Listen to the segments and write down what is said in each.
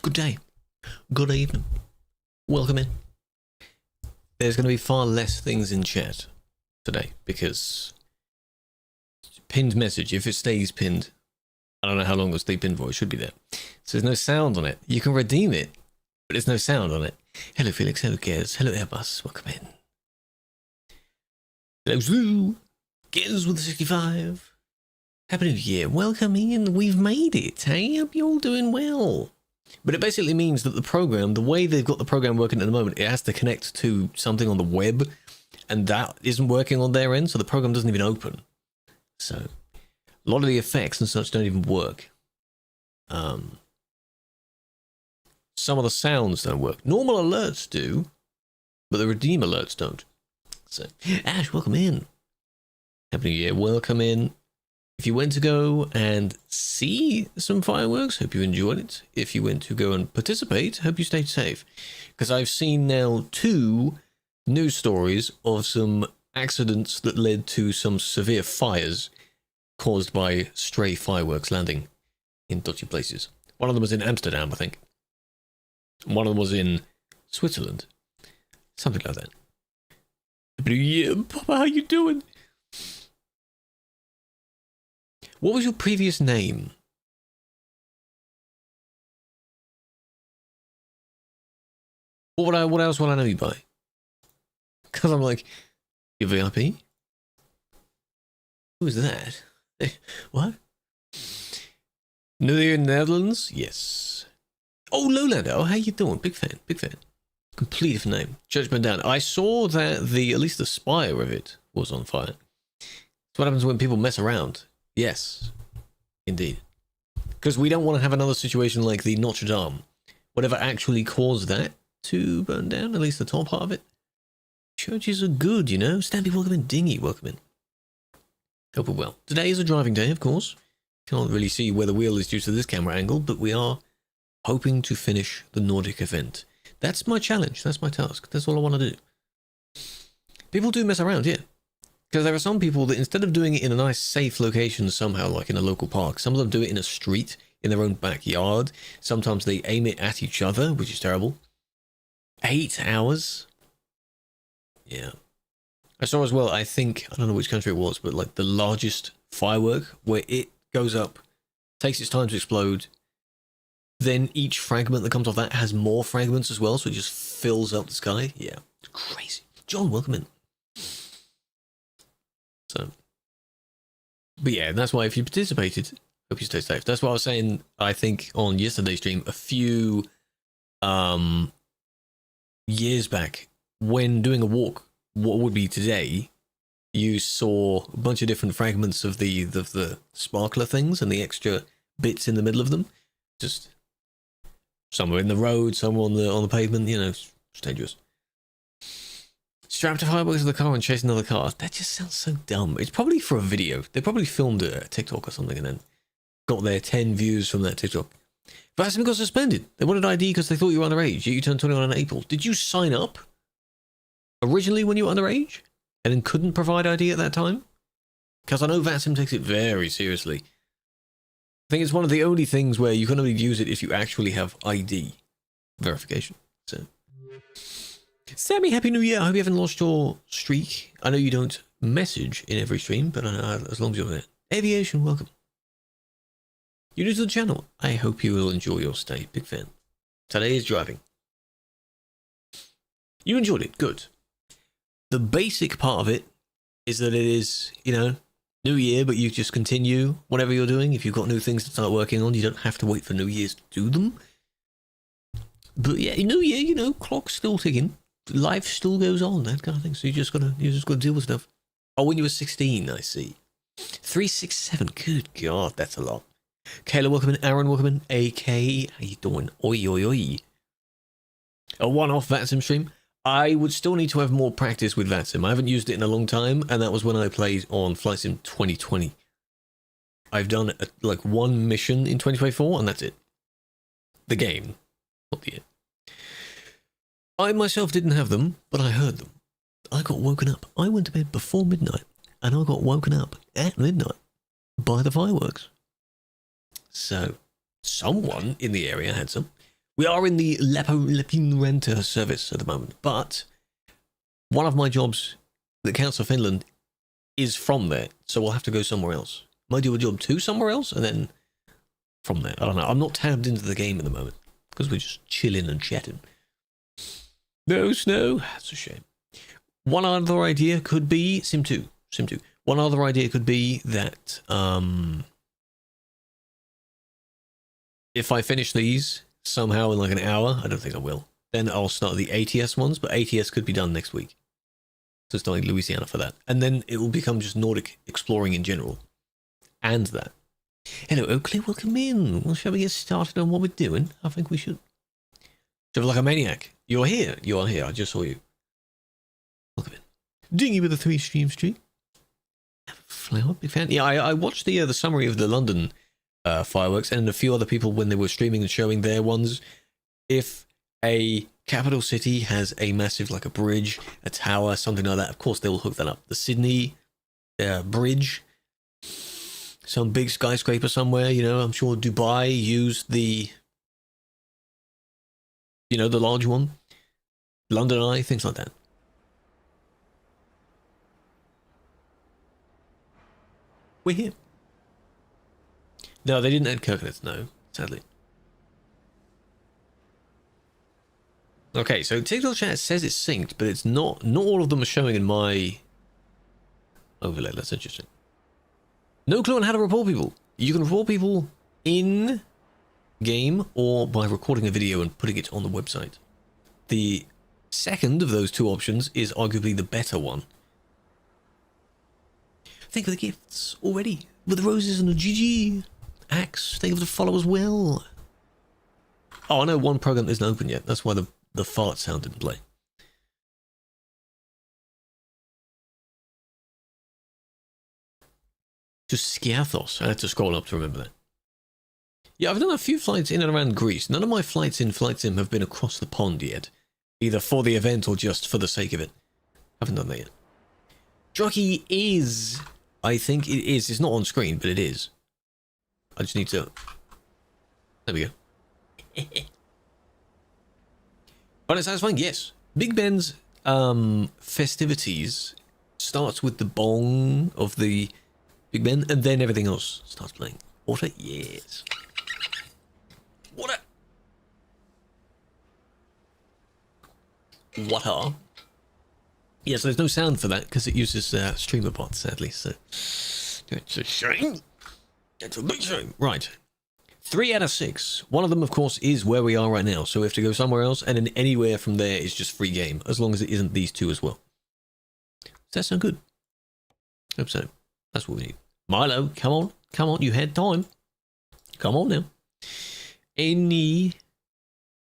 Good day. Good evening. Welcome in. There's going to be far less things in chat today because pinned message, if it stays pinned, I don't know how long it'll stay pinned for, it should be there. So there's no sound on it. You can redeem it, but there's no sound on it. Hello Felix, hello Gez, hello Airbus, welcome in. Hello Zoo, Gez with the 65. Happy New Year, welcome in, we've made it, hey? Hope you're all doing well. But it basically means that the program, the way they've got the program working at the moment, it has to connect to something on the web, and that isn't working on their end, so the program doesn't even open. So, a lot of the effects and such don't even work. Some of the sounds don't work. Normal alerts do, but the redeem alerts don't. So, Ash, welcome in. Happy New Year, welcome in. If you went to go and see some fireworks, hope you enjoyed it. If you went to go and participate, hope you stayed safe. Because I've seen now 2 news stories of some accidents that led to some severe fires caused by stray fireworks landing in dodgy places. One of them was in Amsterdam, I think. One of them was in Switzerland. Something like that. Yeah, Papa, how you doing? What was your previous name? What else would I know you by? Because I'm like, you VIP? Who is that? What? New Year in the Netherlands? Yes. Oh, Lowlander. Oh, how you doing? Big fan. Big fan. Complete different name. Judgment Down. I saw that at least the spire of it was on fire. That's what happens when people mess around. Yes, indeed. Because we don't want to have another situation like the Notre Dame. Whatever actually caused that to burn down, at least the top part of it. Churches are good, you know. Stampy, welcome in. Dingy, welcome in. Hope we're well. Today is a driving day, of course. Can't really see where the wheel is due to this camera angle, but we are hoping to finish the Nordic event. That's my challenge. That's my task. That's all I want to do. People do mess around, yeah. Because there are some people that instead of doing it in a nice safe location somehow, like in a local park, some of them do it in a street, in their own backyard. Sometimes they aim it at each other, which is terrible. 8 hours? Yeah. I saw as well, I think, I don't know which country it was, but like the largest firework where it goes up, takes its time to explode, then each fragment that comes off that has more fragments as well, so it just fills up the sky. Yeah, it's crazy. John, welcome in. So, but yeah, that's why if you participated, hope you stay safe. That's what I was saying, I think, on yesterday's stream, a few years back, when doing a walk, what would be today, you saw a bunch of different fragments of the sparkler things and the extra bits in the middle of them. Just some were in the road, some were on the pavement, you know, it's dangerous. Strapped to fireworks to the car and chase another car. That just sounds so dumb. It's probably for a video. They probably filmed a TikTok or something and then got their 10 views from that TikTok. Vassum got suspended. They wanted ID because they thought you were underage. You turned 21 in April. Did you sign up originally when you were underage and then couldn't provide ID at that time? Because I know Vassum takes it very seriously. I think it's one of the only things where you can only use it if you actually have ID verification. So, Sammy, Happy New Year. I hope you haven't lost your streak. I know you don't message in every stream, but as long as you're there. Aviation, welcome. You're new to the channel. I hope you will enjoy your stay. Big fan. Today is driving. You enjoyed it. Good. The basic part of it is that it is, you know, New Year, but you just continue whatever you're doing. If you've got new things to start working on, you don't have to wait for New Year's to do them. But yeah, New Year, you know, clock's still ticking. Life still goes on, that kind of thing. So you just gotta deal with stuff. Oh, when you were 16, I see. 367. Good God, that's a lot. Kayla, welcome in. Aaron, welcome in. AK, how you doing? Oi, oi, oi. A one-off VATSIM stream. I would still need to have more practice with VATSIM. I haven't used it in a long time, and that was when I played on Flight Sim 2020. I've done like one mission in 2024, and that's it. The game, not the end. I myself didn't have them, but I heard them. I got woken up. I went to bed before midnight, and I got woken up at midnight by the fireworks. So, someone in the area had some. We are in the Lepin Renter service at the moment, but one of my jobs that counts for Finland is from there, so we'll have to go somewhere else. Might do a job too somewhere else, and then from there. I don't know. I'm not tabbed into the game at the moment because we're just chilling and chatting. No snow. That's a shame. One other idea could be Sim 2. One other idea could be that if I finish these somehow in like an hour, I don't think I will, then I'll start the ATS ones, but ATS could be done next week. So starting Louisiana for that. And then it will become just Nordic exploring in general. And that. Hello, Oakley, welcome in. Well, shall we get started on what we're doing? I think we should. Travel like a maniac. You're here. You are here. I just saw you. Welcome in. Dingy with a 3-stream streak. Flower, big fan. Yeah, I watched the summary of the London fireworks and a few other people when they were streaming and showing their ones. If a capital city has a massive, like a bridge, a tower, something like that, of course they will hook that up. The Sydney bridge, some big skyscraper somewhere, you know, I'm sure Dubai used the, you know, the large one. London Eye, things like that. We're here. No, they didn't add Kirknets, no, sadly. Okay, so TikTok chat says it's synced, but it's not. Not all of them are showing in my overlay. That's interesting. No clue on how to report people. You can report people in game or by recording a video and putting it on the website. The second of those two options is arguably the better one. Thank you for the gifts already. With the roses and the GG. Axe, thank you for the follow as well. Oh, I know one program isn't open yet. That's why the fart sound didn't play. Just Skiathos. I had to scroll up to remember that. Yeah, I've done a few flights in and around Greece. None of my flights in Flight Sim have been across the pond yet. Either for the event or just for the sake of it. Haven't done that yet. Jockey is... I think it is. It's not on screen, but it is. I just need to... There we go. But it's satisfying, yes. Big Ben's festivities starts with the bong of the Big Ben, and then everything else starts playing. Water? Yes. Water! Water. Yeah, so there's no sound for that, because it uses streamer bots, sadly, so... It's a shame. It's a big shame. Right. 3 out of 6. One of them, of course, is where we are right now, so we have to go somewhere else, and then anywhere from there is just free game, as long as it isn't these two as well. Does that sound good? Hope so. That's what we need. Milo, come on. Come on, you had time. Come on now. Any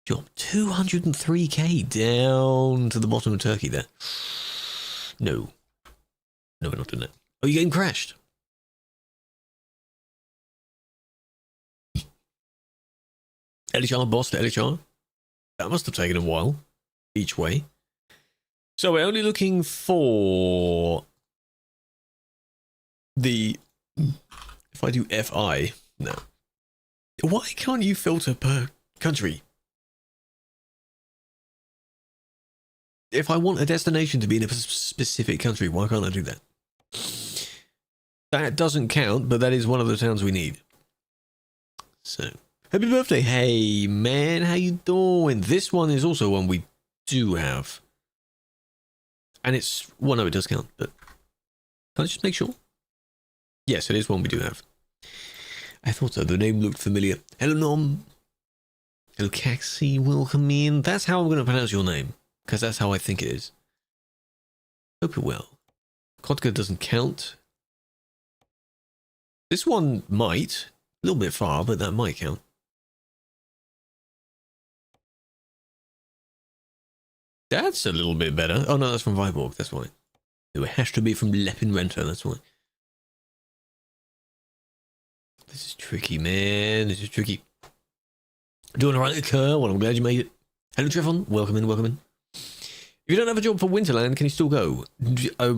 job. 203k down to the bottom of Turkey there. No. No, we're not doing that. Oh, your game crashed. Elliot boss to Elliot. That must have taken a while. Each way. So we're only looking for the... If I do FI... No. Why can't you filter per country? If I want a destination to be in a specific country, why can't I do that? That doesn't count, but that is one of the towns we need. So, happy birthday. Hey, man, how you doing? This one is also one we do have. And it's... Well, no, it does count, but... Can I just make sure? Yes, it is one we do have. I thought so. The name looked familiar. Hello, Nom. Hello, Caxi. Welcome in. That's how I'm going to pronounce your name. Because that's how I think it is. Hope you're well. Kotka doesn't count. This one might. A little bit far, but that might count. That's a little bit better. Oh, no, that's from Viborg. That's why. It has to be from Lepin Renter. That's why. This is tricky, man. This is tricky. Doing alright, Kerr? Well, I'm glad you made it. Hello, Trevon. Welcome in, welcome in. If you don't have a job for Winterland, can you still go?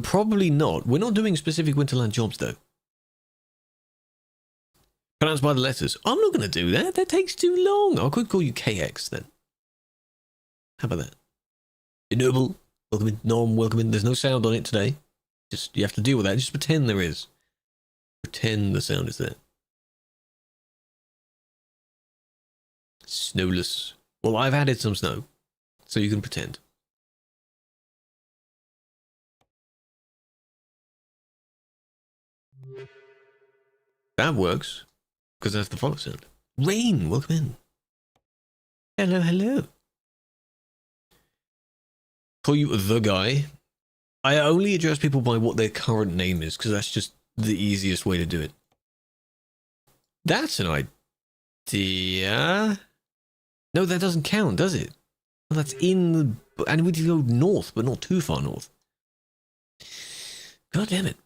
Probably not. We're not doing specific Winterland jobs, though. Pronounce by the letters. I'm not going to do that. That takes too long. I could call you KX then. How about that? Noble, welcome in. Norm, welcome in. There's no sound on it today. Just, you have to deal with that. Just pretend there is. Pretend the sound is there. Snowless. Well, I've added some snow, so you can pretend. That works, because that's the follow sound. Rain, welcome in. Hello, hello. Call you the guy. I only address people by what their current name is, because that's just the easiest way to do it. That's an idea. No, that doesn't count, does it? Well, that's in the... And we need to go north, but not too far north. God damn it.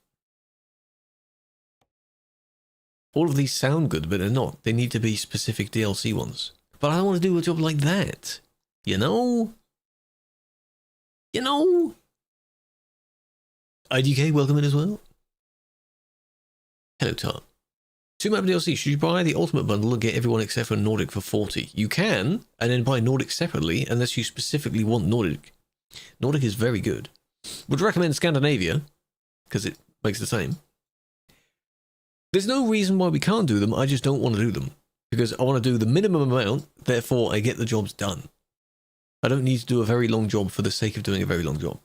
All of these sound good, but they're not. They need to be specific DLC ones. But I don't want to do a job like that. You know? You know? IDK, welcome in as well. Hello, Tart. 2 map DLC. Should you buy the Ultimate Bundle and get everyone except for Nordic for 40? You can, and then buy Nordic separately, unless you specifically want Nordic. Nordic is very good. Would recommend Scandinavia, because it makes the same. There's no reason why we can't do them, I just don't want to do them. Because I want to do the minimum amount, therefore I get the jobs done. I don't need to do a very long job for the sake of doing a very long job.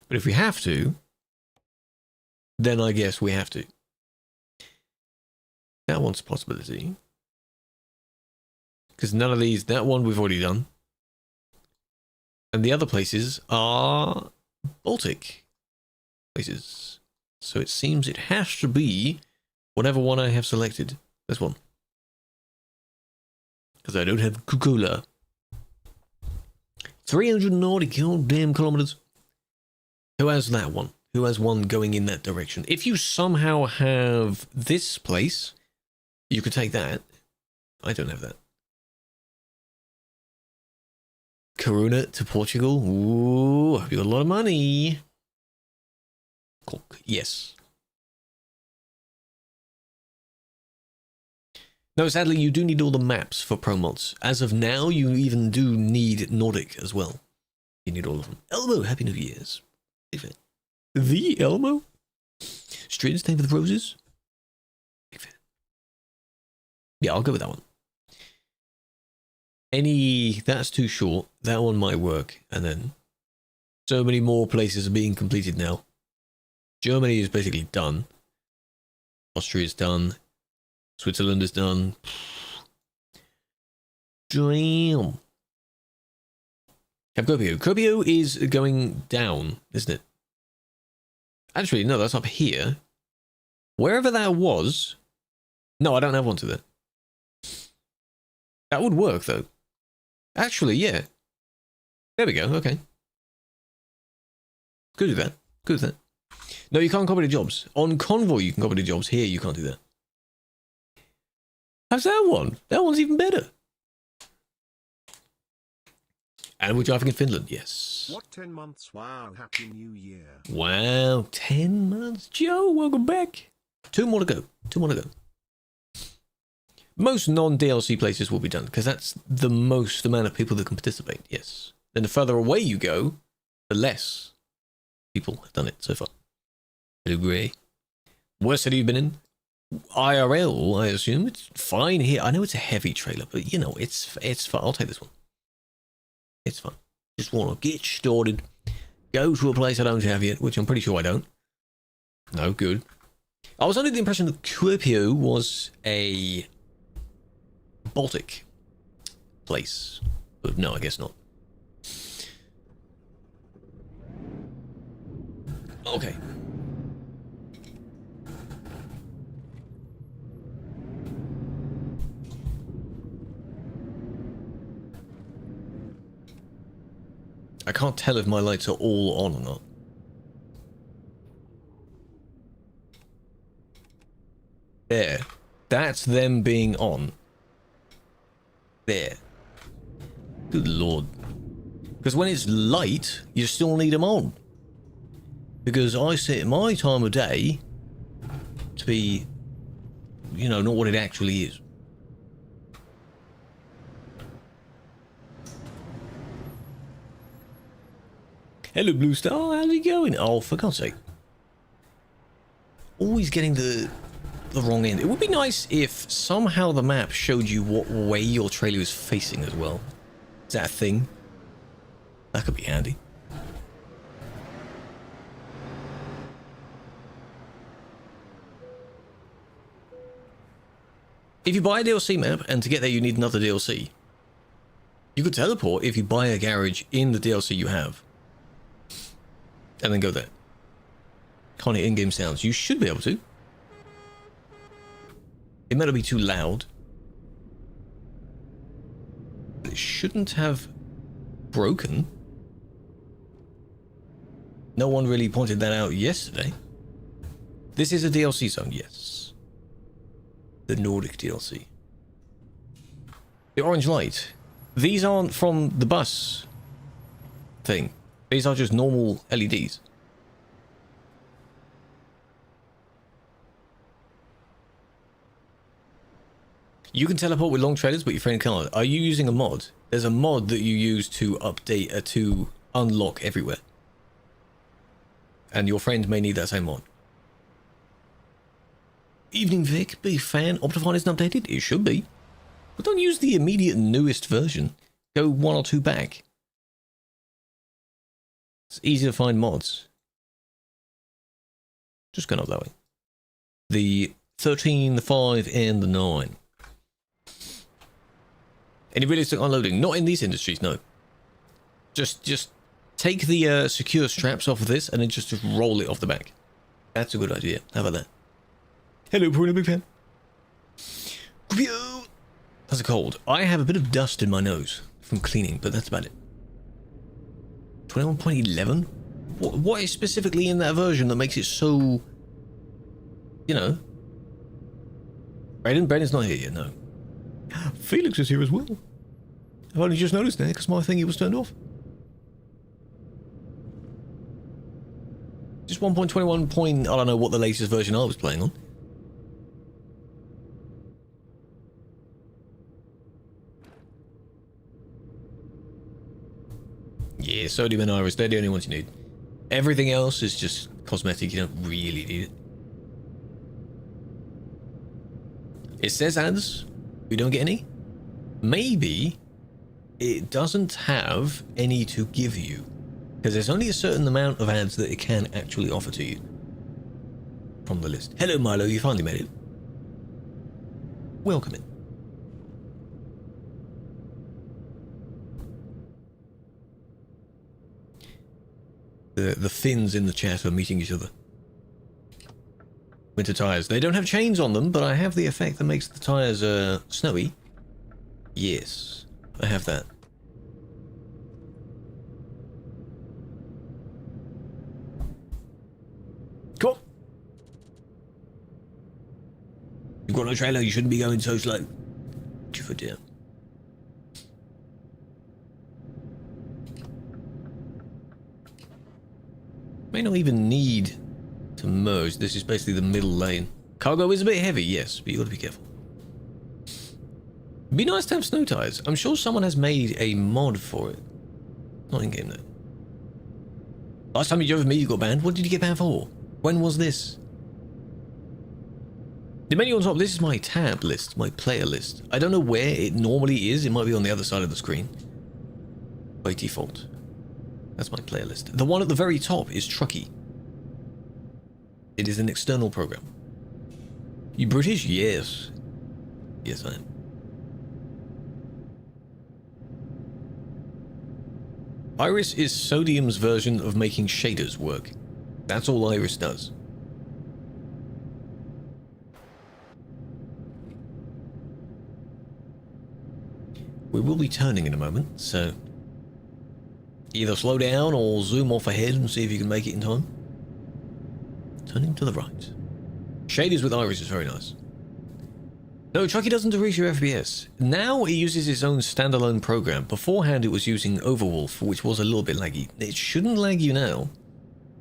But if we have to, then I guess we have to. That one's a possibility. Because none of these, that one we've already done. And the other places are Baltic places. So it seems it has to be whatever one I have selected. This one. Because I don't have Killua. 390 goddamn kilometers. Who has that one? Who has one going in that direction? If you somehow have this place, you could take that. I don't have that. Coruna to Portugal. Ooh, you got a lot of money. Cork, yes. No, sadly, you do need all the maps for pro mods. As of now, you even do need Nordic as well. You need all of them. Elmo, Happy New Year's. The Elmo? Straight name for the roses? Big fan. Yeah, I'll go with that one. That's too short. That one might work. And then so many more places are being completed now. Germany is basically done. Austria is done. Switzerland is done. Damn. Capcopio. Copio is going down, isn't it? Actually, no, that's up here. Wherever that was... No, I don't have one to that. That would work, though. Actually, yeah. There we go, okay. Could do that. Could do that. No, you can't copy the jobs. On Convoy, you can copy the jobs. Here, you can't do that. How's that one? That one's even better. And we're driving in Finland, yes. What, 10 months? Wow, Happy New Year. Wow, 10 months. Joe, welcome back. 2 more to go. 2 more to go. Most non-DLC places will be done, because that's the most amount of people that can participate, yes. Then the further away you go, the less people have done it so far. Hello, Grey. Worst city you've been in? IRL, I assume. It's fine here. I know it's a heavy trailer, but you know, it's fine. I'll take this one. It's fun. Just want to get started. Go to a place I don't have yet, which I'm pretty sure I don't. No, good. I was under the impression that Kuopio was a Baltic place. But no, I guess not. Okay. I can't tell if my lights are all on or not. There. That's them being on. There. Good lord. Because when it's light, you still need them on. Because I set my time of day to be you know, not what it actually is. Hello, Blue Star. How's it going? Oh, for God's sake. Always getting the wrong end. It would be nice if somehow the map showed you what way your trailer is facing as well. Is that a thing? That could be handy. If you buy a DLC map, and to get there you need another DLC, you could teleport if you buy a garage in the DLC you have. And then go there. Can't hear in-game sounds. You should be able to. It might not be too loud. It shouldn't have broken. No one really pointed that out yesterday. This is a DLC zone, yes. The Nordic DLC. The orange light. These aren't from the bus thing. These are just normal LEDs. You can teleport with long trailers, but your friend can't. Are you using a mod? There's a mod that you use to update, to unlock everywhere. And your friend may need that same mod. Evening Vic, big fan. Optifine isn't updated? It should be. But don't use the immediate newest version. Go one or two back. It's easy to find mods. Just going up that way. The 13, the 5, and the 9. Any realistic unloading? Not in these industries, no. Just take the secure straps off of this and then just roll it off the back. That's a good idea. How about that? Hello, Bruno, big fan. How's it cold? I have a bit of dust in my nose from cleaning, but that's about it. 21.11? What is specifically in that version that makes it so... You know... Brandon's not here yet, no. Felix is here as well. I've only just noticed that because my thingy was turned off. Just 1.21 point... I don't know what the latest version I was playing on. Yeah, sodium and iris, they're the only ones you need. Everything else is just cosmetic, you don't really need it. It says ads, we don't get any. Maybe it doesn't have any to give you, because there's only a certain amount of ads that it can actually offer to you from the list. Hello Milo, you finally made it. Welcome in. The Finns in the chat are meeting each other. Winter tires. They don't have chains on them, but I have the effect that makes the tires snowy. Yes, I have that. Cool. You've got no trailer, you shouldn't be going so slow. For dear. May not even need to merge. This is basically the middle lane. Cargo is a bit heavy, yes, but you gotta be careful. It'd be nice to have snow tires. I'm sure someone has made a mod for it. Not in game though. Last time you drove with me, you got banned. What did you get banned for? When was this? The menu on top, this is my tab list, my player list. I don't know where it normally is. It might be on the other side of the screen. By default. That's my playlist. The one at the very top is Truckee. It is an external program. You British? Yes. Yes, I am. Iris is Sodium's version of making shaders work. That's all Iris does. We will be turning in a moment, so... either slow down or zoom off ahead and see if you can make it in time. Turning to the right. Shaders with Iris is very nice. No, Truckee doesn't decrease your FPS. Now it uses its own standalone program. Beforehand it was using Overwolf, which was a little bit laggy. It shouldn't lag you now.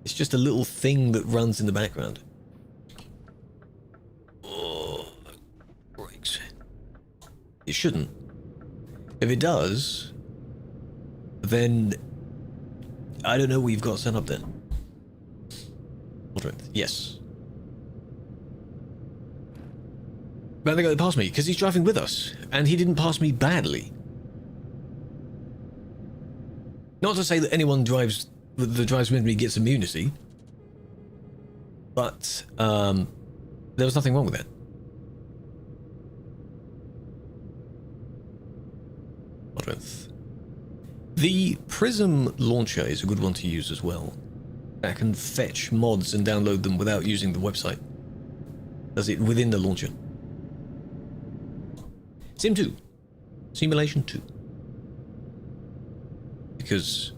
It's just a little thing that runs in the background. Oh, It shouldn't. If it does, then I don't know what you've got set up then. Yes. But they got past me because he's driving with us, and he didn't pass me badly. Not to say that anyone that drives with me gets immunity, but there was nothing wrong with that. The Prism launcher is a good one to use as well. That can fetch mods and download them without using the website. Does it within the launcher. Sim 2. Simulation 2. Because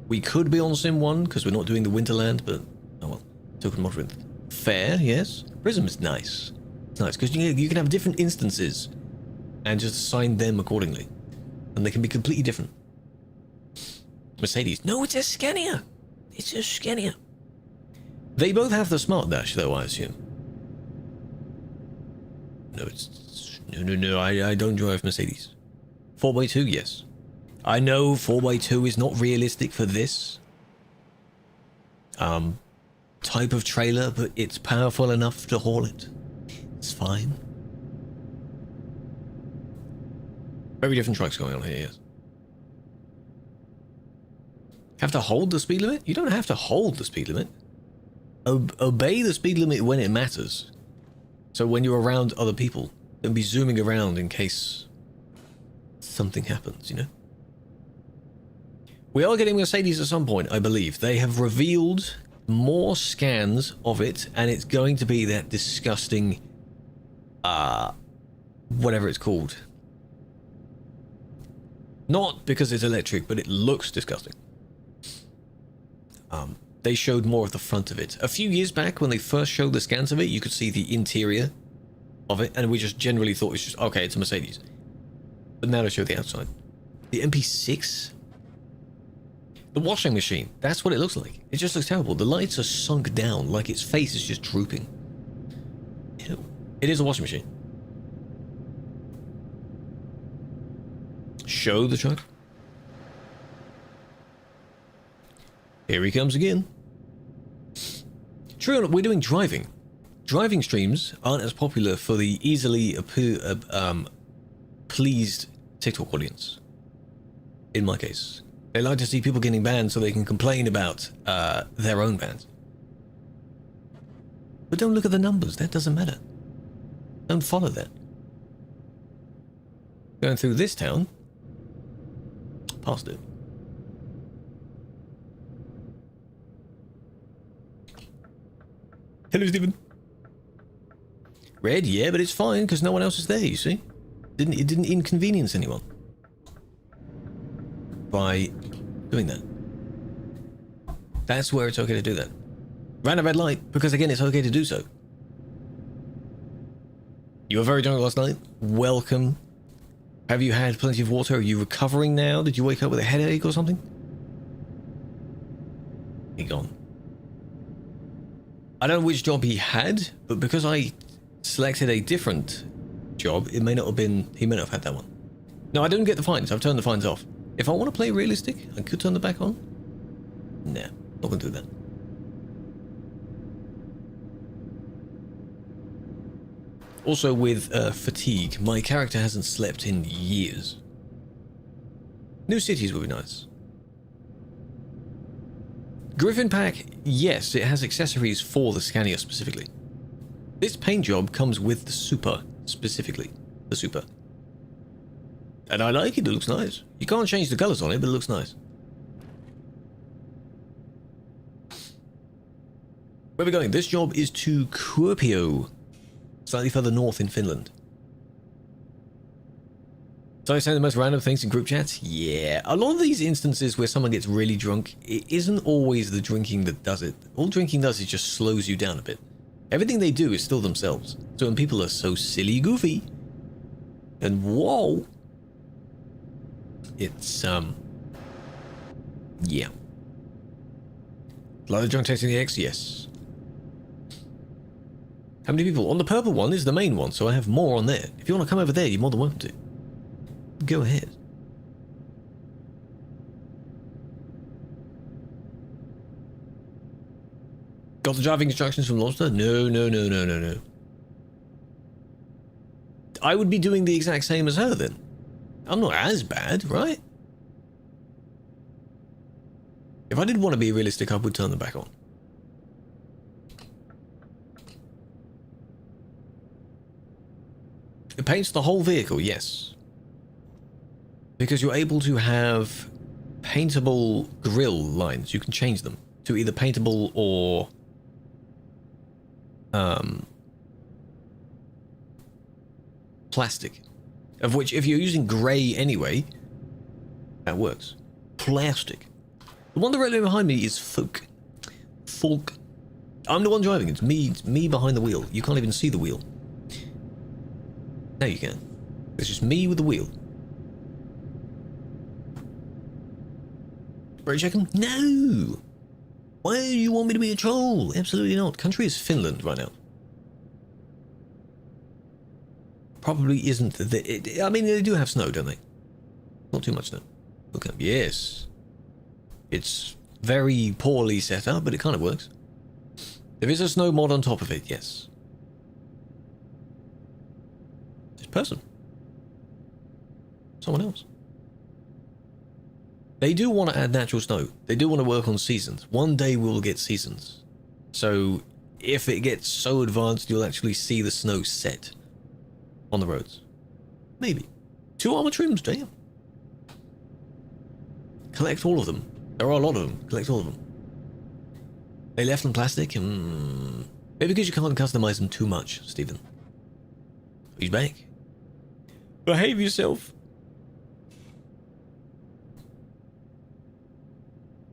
we could be on Sim 1 because we're not doing the Winterland, but oh well. Token moderate. Fair, yes. Prism is nice. It's nice because you can have different instances and just assign them accordingly. And they can be completely different. Mercedes. No, it's a Scania. It's a Scania. They both have the Smart Dash, though, I assume. No, it's... No, I don't drive Mercedes. 4x2, yes. I know 4x2 is not realistic for this type of trailer, but it's powerful enough to haul it. It's fine. Very different trucks going on here, yes. Have to hold the speed limit? You don't have to hold the speed limit. Obey the speed limit when it matters. So when you're around other people, don't be zooming around in case something happens, you know? We are getting Mercedes at some point, I believe. They have revealed more scans of it, and it's going to be that disgusting, whatever it's called. Not because it's electric, but it looks disgusting. They showed more of the front of it. A few years back, when they first showed the scans of it, you could see the interior of it, and we just generally thought it's just, okay, it's a Mercedes. But now they show the outside. The MP6? The washing machine, that's what it looks like. It just looks terrible. The lights are sunk down, like its face is just drooping. Ew. It is a washing machine. Show the truck. Here he comes again. True, we're doing driving. Driving streams aren't as popular for the easily pleased TikTok audience. In my case. They like to see people getting banned so they can complain about their own bans. But don't look at the numbers, that doesn't matter. Don't follow that. Going through this town. Past it. Hello, Stephen. Red, yeah, but it's fine because no one else is there, you see? It didn't inconvenience anyone by doing that. That's where it's okay to do that. Ran a red light because, again, it's okay to do so. You were very drunk last night. Welcome. Have you had plenty of water? Are you recovering now? Did you wake up with a headache or something? He gone. I don't know which job he had, but because I selected a different job, it may not have been... He may not have had that one. No, I didn't get the fines. I've turned the fines off. If I want to play realistic, I could turn them back on. Nah, not going to do that. Also with fatigue, my character hasn't slept in years. New cities would be nice. Griffin Pack, yes, it has accessories for the Scania specifically. This paint job comes with the Super, specifically. The Super. And I like it, it looks nice. You can't change the colours on it, but it looks nice. Where are we going? This job is to Kuopio, slightly further north in Finland. So I say the most random things in group chats? Yeah. A lot of these instances where someone gets really drunk, it isn't always the drinking that does it. All drinking does is just slows you down a bit. Everything they do is still themselves. So when people are so silly goofy, and whoa, it's, yeah. A lot of drunk texting the X? Yes. How many people? On the purple one is the main one, so I have more on there. If you want to come over there, you're more than welcome to. Go ahead. Got the driving instructions from Lobster? No, no, no, no, no, no. I would be doing the exact same as her then. I'm not as bad, right? If I did want to be realistic, I would turn them back on. It paints the whole vehicle, yes. Because you're able to have paintable grille lines. You can change them to either paintable or plastic. Of which, if you're using grey anyway, that works. Plastic. The one directly behind me is folk. Folk. I'm the one driving. It's me behind the wheel. You can't even see the wheel. Now you can. It's just me with the wheel. Brake checking? No! Why do you want me to be a troll? Absolutely not. Country is Finland right now. Probably isn't the... I mean, they do have snow, don't they? Not too much snow. Look up. Yes. It's very poorly set up, but it kind of works. There is a snow mod on top of it, yes. This person. Someone else. They do want to add natural snow. They do want to work on seasons. One day we'll get seasons. So if it gets so advanced, you'll actually see the snow set on the roads. Maybe. 2 armor trims, damn. Collect all of them. There are a lot of them. Collect all of them. They left them plastic? Maybe because you can't customize them too much, Stephen. He's back. Behave yourself.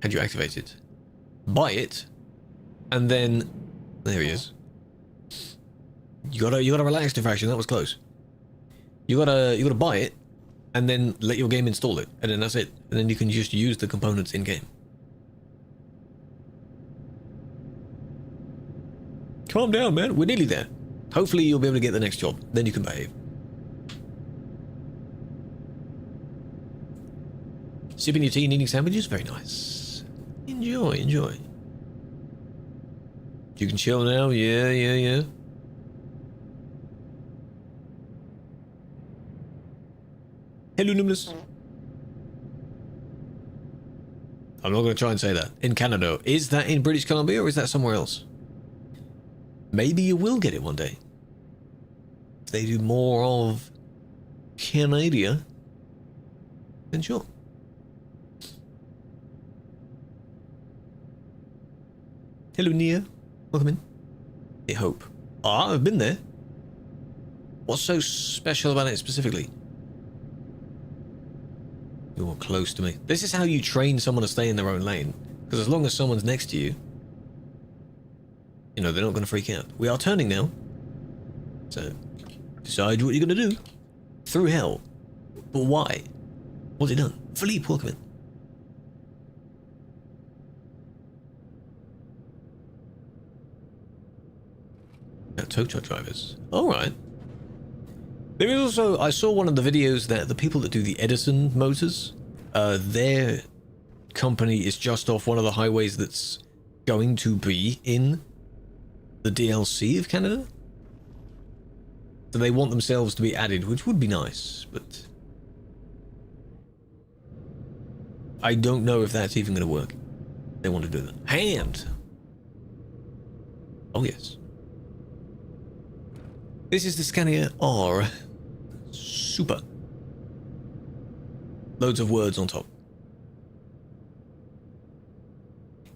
Had you activate it? Buy it, and then there he is. You gotta relax, Diffraction. That was close. You gotta buy it, and then let your game install it, and then that's it. And then you can just use the components in game. Calm down, man. We're nearly there. Hopefully, you'll be able to get the next job. Then you can behave. Sipping your tea and eating sandwiches? Very nice. Enjoy, enjoy. You can chill now? Yeah, yeah, yeah. Hello, Numinous. I'm not going to try and say that. In Canada. Is that in British Columbia or is that somewhere else? Maybe you will get it one day. If they do more of Canada, then sure. Hello, Nia. Welcome in. I hope. Ah, I've been there. What's so special about it specifically? You're close to me. This is how you train someone to stay in their own lane. Because as long as someone's next to you, you know, they're not going to freak out. We are turning now. So, decide what you're going to do. Through hell. But why? What's it done? Philippe, welcome in. Tow truck drivers. Alright. There is also, I saw one of the videos that the people that do the Edison motors, their company is just off one of the highways that's going to be in the DLC of Canada. So they want themselves to be added, which would be nice, but I don't know if that's even going to work. They want to do that. Hand! Oh yes. This is the Scania R. Super. Loads of words on top.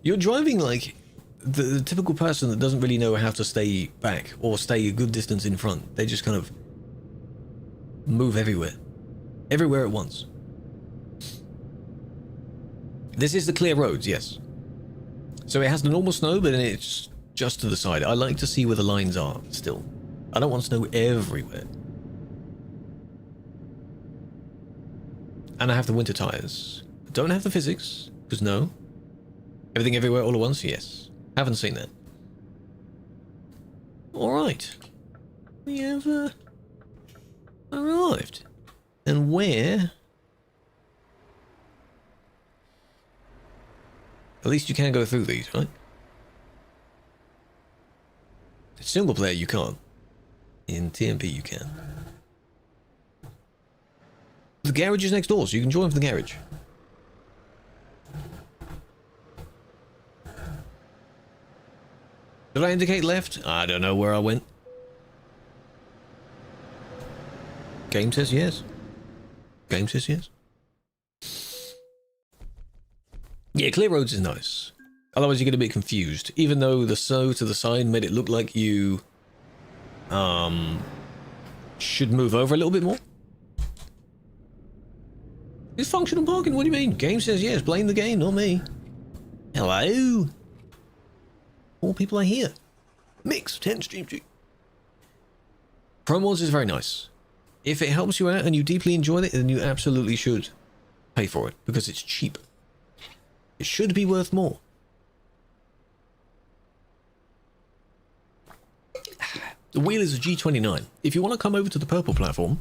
You're driving like the typical person that doesn't really know how to stay back or stay a good distance in front. They just kind of move everywhere. Everywhere at once. This is the clear roads, yes. So it has the normal snow, but then it's just to the side. I like to see where the lines are still. I don't want snow everywhere. And I have the winter tires. Don't have the physics, because no. Everything everywhere all at once? Yes. Haven't seen that. Alright. We have arrived. And where? At least you can go through these, right? Single player you can't. In TMP you can. The garage is next door, so you can join for the garage. Did I indicate left? I don't know where I went. Game says yes. Game says yes. Yeah, clear roads is nice. Otherwise you get a bit confused. Even though the snow to the side made it look like you should move over a little bit more. It's functional parking, what do you mean? Game says yes, blame the game, not me. Hello? 4 people are here. Mix, 10 stream. Promos is very nice. If it helps you out and you deeply enjoy it, then you absolutely should pay for it, because it's cheap. It should be worth more. The wheel is a G29. If you want to come over to the purple platform,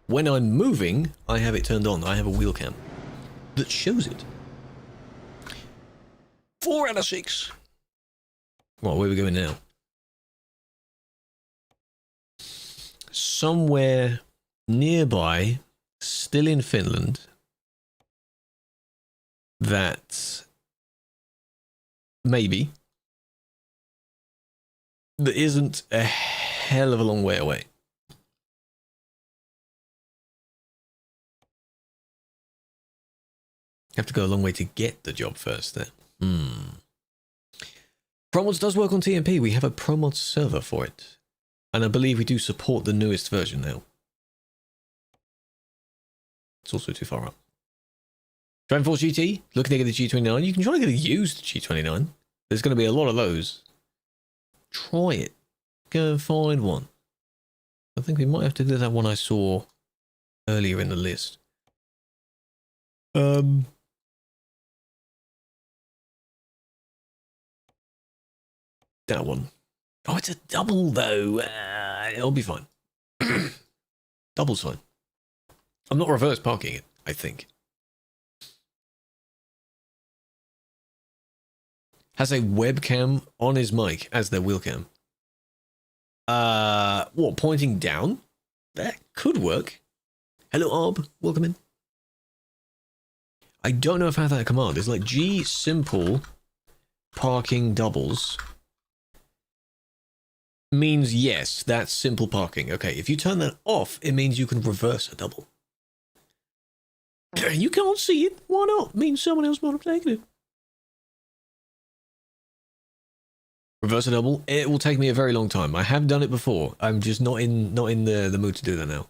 when I'm moving, I have it turned on. I have a wheel cam that shows it. 4 out of 6. Well, where are we going now? Somewhere nearby, still in Finland, that maybe that isn't a hell of a long way away. Have to go a long way to get the job first there. Promods does work on TMP. We have a Promods server for it. And I believe we do support the newest version now. It's also too far up. Dragon Force GT, looking to get the G29. You can try to get a used G29. There's going to be a lot of those. Try it. Go and find one. I think we might have to do that one I saw earlier in the list. That one. Oh, it's a double though. It'll be fine. Double's fine. I'm not reverse parking it, I think. Has a webcam on his mic as their wheel cam. What, pointing down? That could work. Hello, Arb. Welcome in. I don't know if I have that command. It's like G simple parking doubles means yes, that's simple parking. Okay, if you turn that off, it means you can reverse a double. You can't see it. Why not? It means someone else might have taken it. Reverse a double. It will take me a very long time. I have done it before. I'm just not in the mood to do that now.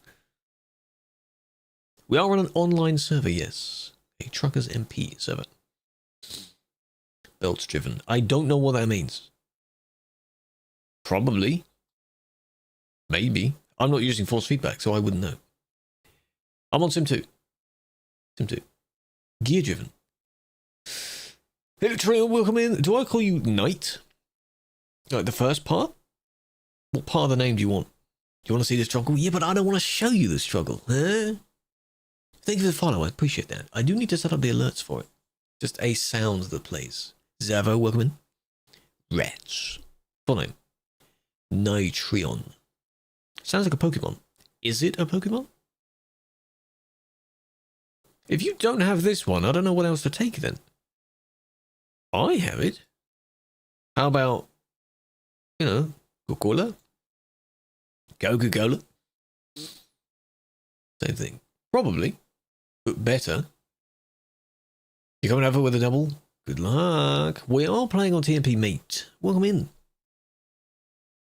We are on an online server, yes. A Truckers MP server. Belts driven. I don't know what that means. Probably. Maybe. I'm not using force feedback, so I wouldn't know. I'm on Sim 2. Sim 2. Gear driven. Hello, Trail, welcome in. Do I call you Knight? Like the first part? What part of the name do you want? Do you want to see the struggle? Yeah, but I don't want to show you the struggle. Huh? Thank you for the follow. I appreciate that. I do need to set up the alerts for it. Just a sound that plays. Zavo, welcome in. Rats. Full name. Nitrion. Sounds like a Pokemon. Is it a Pokemon? If you don't have this one, I don't know what else to take then. I have it. How about, you know, Coca-Cola? Coca-Cola? Same thing. Probably. But better. You coming over with a double? Good luck. We are playing on TMP, mate. Welcome in.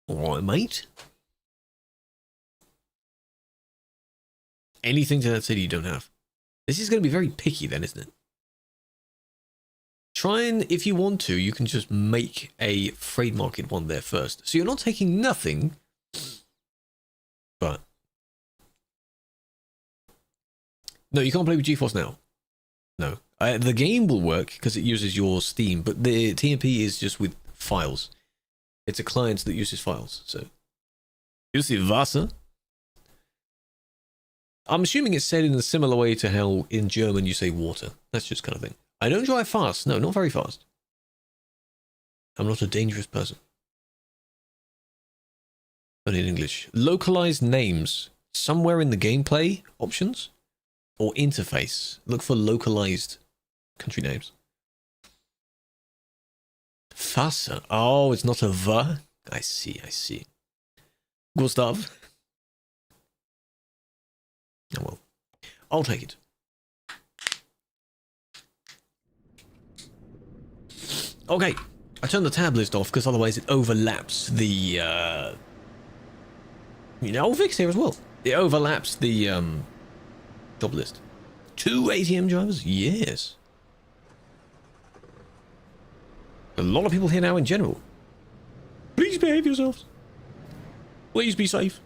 Alright, mate. Anything to that city you don't have. This is going to be very picky then, isn't it? Try and, if you want to, you can just make a freight market one there first. So you're not taking nothing, but... No, you can't play with GeForce now. No. The game will work because it uses your Steam, but the TMP is just with files. It's a client that uses files, so You see Wasser? I'm assuming it's said in a similar way to how in German you say water. That's just kind of thing. I don't drive fast. No, not very fast. I'm not a dangerous person. But in English. Localized names. Somewhere in the gameplay options or interface. Look for localized country names. Fassa. Oh, it's not a V. I see, I see. Gustav. Oh well. I'll take it. Okay. I turned the tab list off because otherwise it overlaps the I'll fix here as well. It overlaps the job list. 2 ATM drivers? Yes. A lot of people here now in general. Please behave yourselves. Please be safe.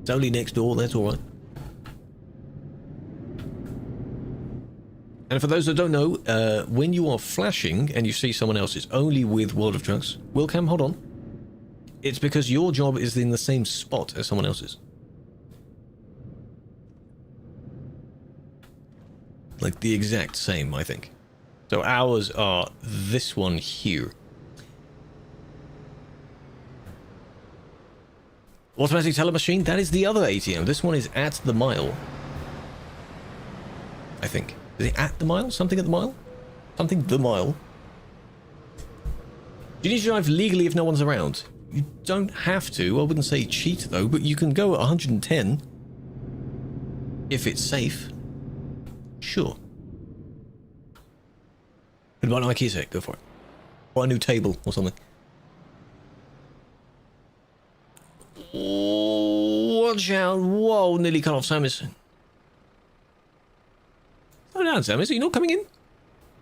It's only next door, that's alright. And for those that don't know, when you are flashing and you see someone else, it's only with World of Trucks. Wilcam, hold on. It's because your job is in the same spot as someone else's. Like the exact same, I think. So ours are this one here. Automatic teller machine, that is the other ATM. This one is at the mile. I think. Is it at the mile? Something at the mile? Something the mile. Do you need to drive legally if no one's around? You don't have to. I wouldn't say cheat though, but you can go at 110 if it's safe. Sure. What about an IKEA set? Go for it. Or a new table or something. Oh, watch out. Whoa, nearly cut off Samus. Slow down, Samus. Are you not coming in?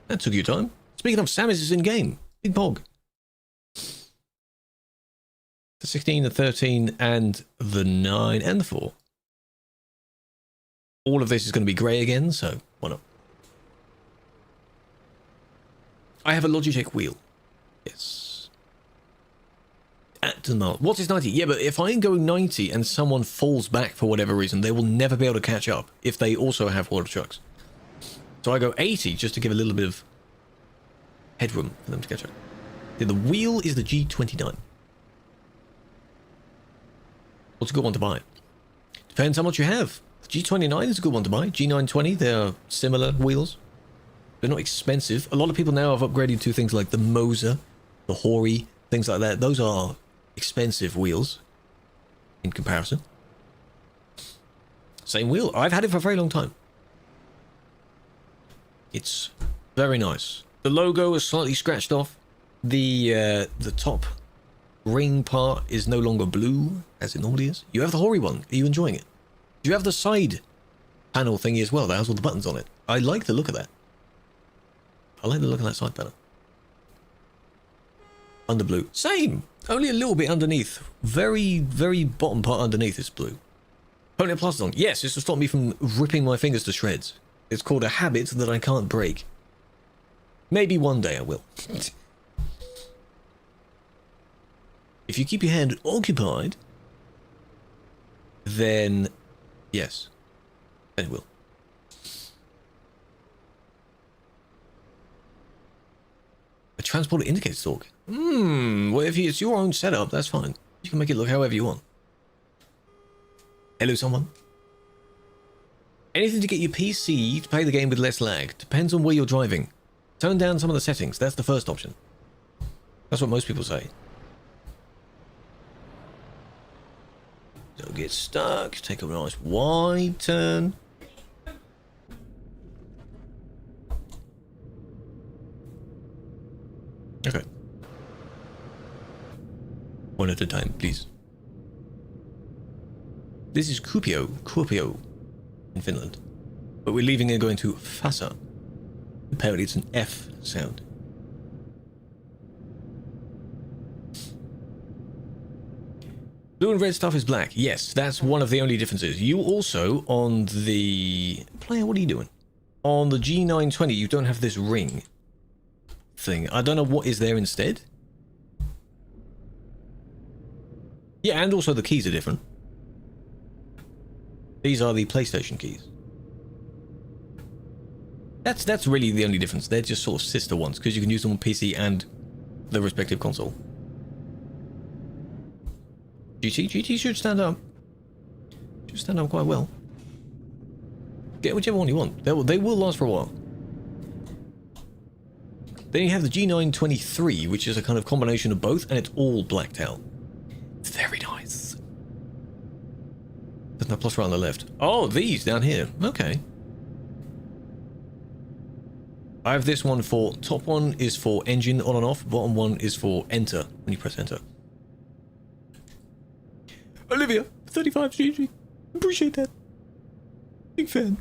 That took you time. Speaking of, Samus is in game. Big pog. The 16, the 13, and the 9, and the 4. All of this is going to be grey again, so why not? I have a Logitech wheel. Yes. At the mile. What is 90? Yeah, but if I go 90 and someone falls back for whatever reason, they will never be able to catch up if they also have World of Trucks. So I go 80 just to give a little bit of headroom for them to catch up. Yeah, the wheel is the G29. What's a good one to buy? Depends how much you have. The G29 is a good one to buy. G920, they're similar wheels. They're not expensive. A lot of people now have upgraded to things like the Moser, the Hori, things like that. Those are expensive wheels in comparison. Same wheel. I've had it for a very long time. It's very nice. The logo is slightly scratched off. The top ring part is no longer blue as it normally is. You have the Hori one. Are you enjoying it? Do you have the side panel thingy as well that has all the buttons on it? I like the look of that. I like the look of that side panel. Under blue. Same! Only a little bit underneath. Very, very bottom part underneath is blue. Pony Plus on. Yes, it's to stop me from ripping my fingers to shreds. It's called a habit that I can't break. Maybe one day I will. If you keep your hand occupied, then yes, then it will. A transporter indicates torque. Well, if it's your own setup, that's fine. You can make it look however you want. Hello, someone. Anything to get your PC to play the game with less lag. Depends on where you're driving. Turn down some of the settings. That's the first option. That's what most people say. Don't get stuck. Take a nice wide turn. Okay. One at a time, please. This is Kuopio in Finland. But we're leaving and going to Fassa. Apparently it's an F sound. Blue and red stuff is black. Yes, that's one of the only differences. You also, on the... Player, what are you doing? On the G920, you don't have this ring thing. I don't know what is there instead. Yeah, and also the keys are different. These are the PlayStation keys. That's really the only difference. They're just sort of sister ones, because you can use them on PC and the respective console. GT should stand up. Should stand up quite well. Get whichever one you want. They will last for a while. Then you have the G923, which is a kind of combination of both, and it's all blacked out. It's very nice. There's no plus right on the left. Oh, these down here. Okay. I have this one for... Top one is for engine on and off. Bottom one is for enter, when you press enter. Olivia, 35 GG. Appreciate that. Big fan.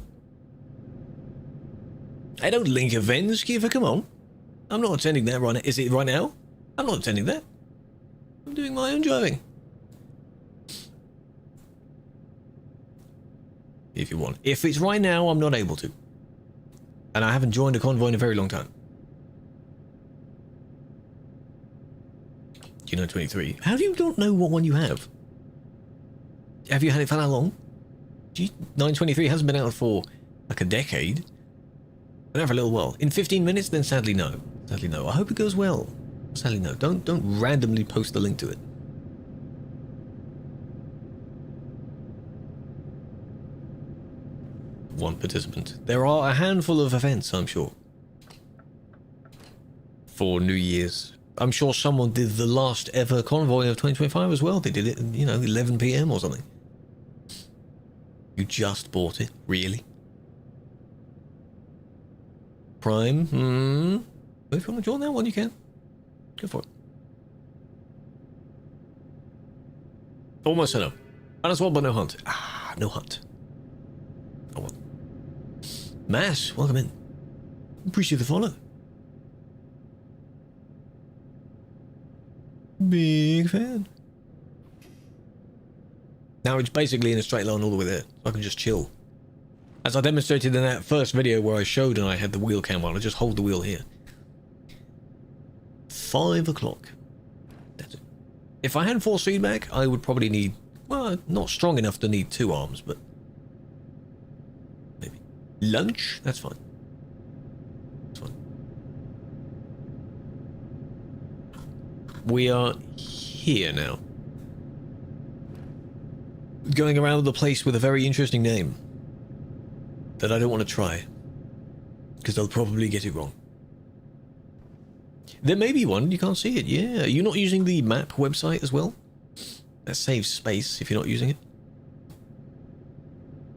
I don't link events, Kiva, come on. I'm not attending that right now. Is it right now? I'm not attending that. I'm doing my own driving. If you want. If it's right now, I'm not able to. And I haven't joined a convoy in a very long time. You know 23. How do you not know what one you have? Have you had it for that long? 923 hasn't been out for like a decade. Been out for a little while. In 15 minutes, then sadly no. Sadly no. I hope it goes well. Sadly no. Don't randomly post the link to it. One participant. There are a handful of events, I'm sure. For New Year's. I'm sure someone did the last ever convoy of 2025 as well. They did it at, 11 PM or something. You just bought it? Really? Prime? If you want to join that one, you can. Go for it. Almost set up. Might as well, but no hunt. Ah, no hunt. Oh well. Mass, welcome in. Appreciate the follow. Big fan. Now it's basically in a straight line all the way there, so I can just chill. As I demonstrated in that first video where I showed and I had the wheel cam on, I just hold the wheel here. 5 o'clock. That's it. If I had force feedback, I would probably need, well, not strong enough to need 2 arms, but maybe. Lunch? That's fine. That's fine. We are here now. Going around the place with a very interesting name that I don't want to try, because they'll probably get it wrong. There may be one, you can't see it. Yeah, you're not using the map website as well? That saves space if you're not using it.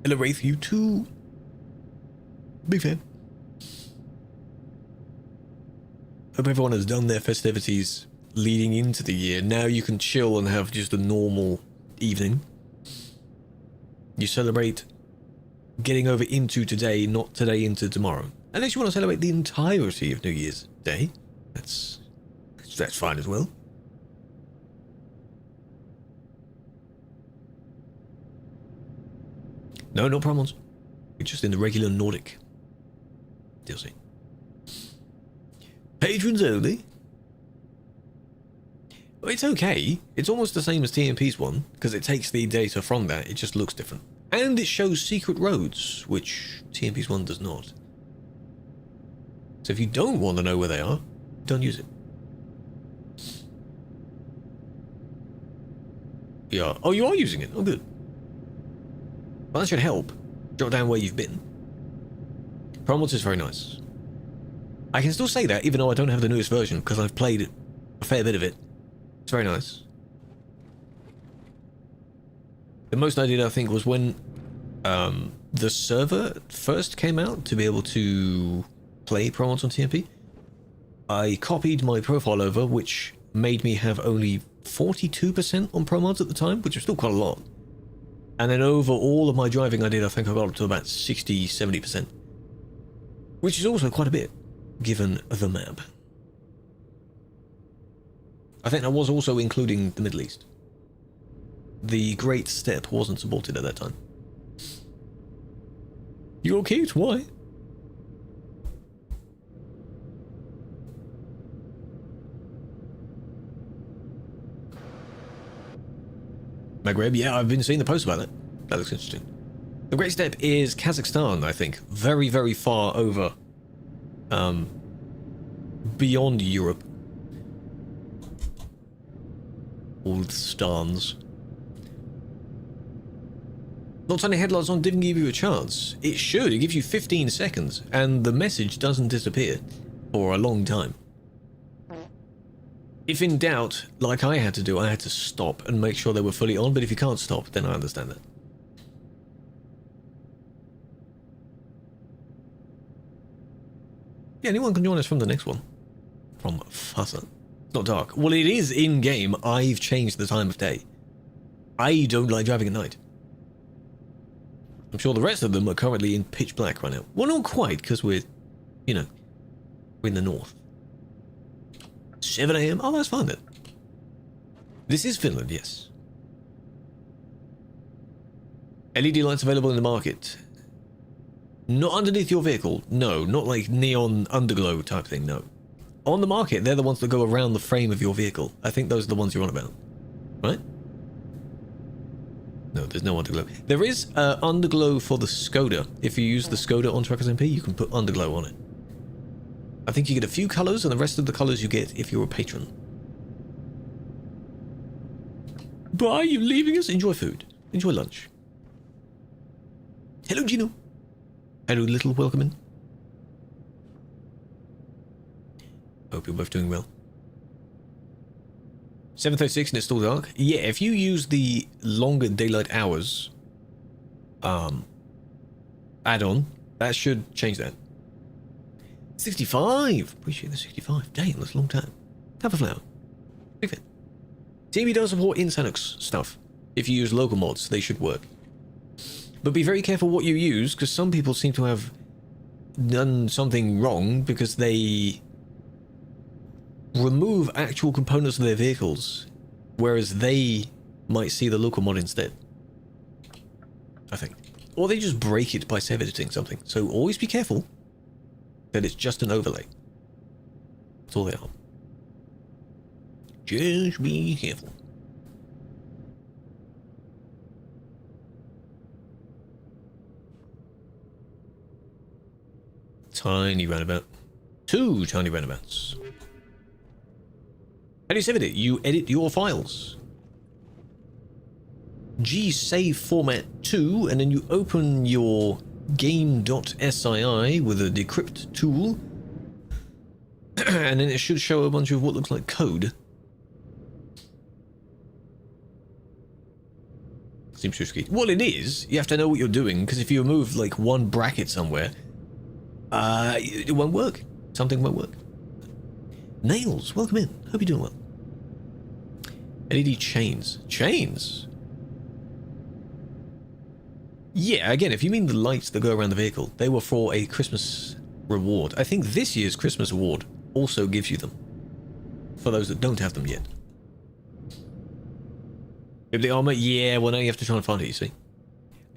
Hello Wraith, you too. Big fan. Hope everyone has done their festivities leading into the year. Now you can chill and have just a normal evening. You celebrate getting over into today, not today into tomorrow. Unless you want to celebrate the entirety of New Year's Day. That's fine as well. No, not promos. It's just in the regular Nordic DLC. Patrons only. It's okay. It's almost the same as TMP's one, because it takes the data from that, it just looks different. And it shows secret roads, which TMP's one does not. So if you don't want to know where they are, don't use it. Yeah. Oh, you are using it. Oh, good. Well, that should help. Jot down where you've been. Promos is very nice. I can still say that, even though I don't have the newest version, because I've played a fair bit of it. It's very nice. The most I did, I think, was when the server first came out to be able to play promos on TMP. I copied my profile over, which made me have only 42% on pro mods at the time, which was still quite a lot. And then over all of my driving I did, I think I got up to about 60-70%. Which is also quite a bit, given the map. I think that was also including the Middle East. The Great Steppe wasn't supported at that time. You're cute, why? Maghreb, yeah, I've been seeing the post about it. That looks interesting. The Great Steppe is Kazakhstan, I think. Very, very far over. Beyond Europe. All the stans. Not turning headlights on didn't give you a chance. It should. It gives you 15 seconds, and the message doesn't disappear for a long time. If in doubt, like I had to do, I had to stop and make sure they were fully on, but if you can't stop, then I understand that. Yeah, anyone can join us from the next one. From Fuzzer. It's not dark. Well, it is in-game. I've changed the time of day. I don't like driving at night. I'm sure the rest of them are currently in pitch black right now. Well, not quite, because we're, you know, we're in the north. 7 AM? Oh, that's fine then. This is Finland, yes. LED lights available in the market. Not underneath your vehicle. No, not like neon underglow type thing, no. On the market, they're the ones that go around the frame of your vehicle. I think those are the ones you're on about. Right? No, there's no underglow. There is underglow for the Skoda. If you use the Skoda on Truckers MP, you can put underglow on it. I think you get a few colours, and the rest of the colours you get if you're a patron. Bye, you leaving us? Enjoy food. Enjoy lunch. Hello, Gino. Hello, little welcome in. Hope you're both doing well. 7:36 and it's still dark. Yeah, if you use the longer daylight hours add-on, that should change that. 65! Appreciate the 65. Dang, that's a long time. Have a flower. Big fan. TB does support Insanux stuff. If you use local mods, they should work. But be very careful what you use, because some people seem to have done something wrong because they remove actual components of their vehicles, whereas they might see the local mod instead. I think. Or they just break it by save editing something. So always be careful that it's just an overlay. That's all they are. Just be careful. Tiny roundabout. 2 tiny roundabouts. How do you save it? You edit your files. G-save format 2, and then you open your game.sii with a decrypt tool. And then it should show a bunch of what looks like code. Seems risky. Well, it is. You have to know what you're doing, because if you remove like one bracket somewhere, it won't work. Something won't work. Nails, welcome in. Hope you're doing well. LED chains. Chains? Yeah, again, if you mean the lights that go around the vehicle, they were for a Christmas reward. I think this year's Christmas award also gives you them. For those that don't have them yet. If the armor, yeah, well now you have to try and find it, you see.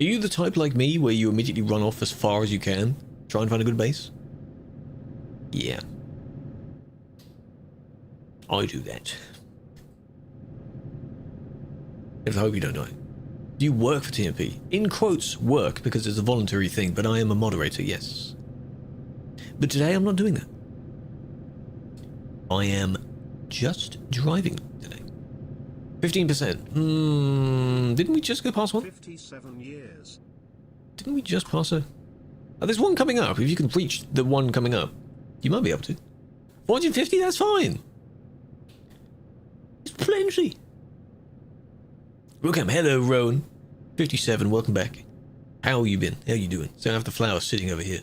Are you the type like me where you immediately run off as far as you can? Try and find a good base? Yeah. I do that. I hope you don't die. Do you work for TMP? In quotes, work, because it's a voluntary thing, but I am a moderator, yes. But today I'm not doing that. I am just driving today. 15%. Didn't we just go past one? 57 years. Didn't we just pass a... Oh, there's one coming up. If you can reach the one coming up, you might be able to. 450, that's fine. It's plenty. Welcome, hello, Rowan. 57, welcome back. How you been? How you doing? So I have the flower sitting over here.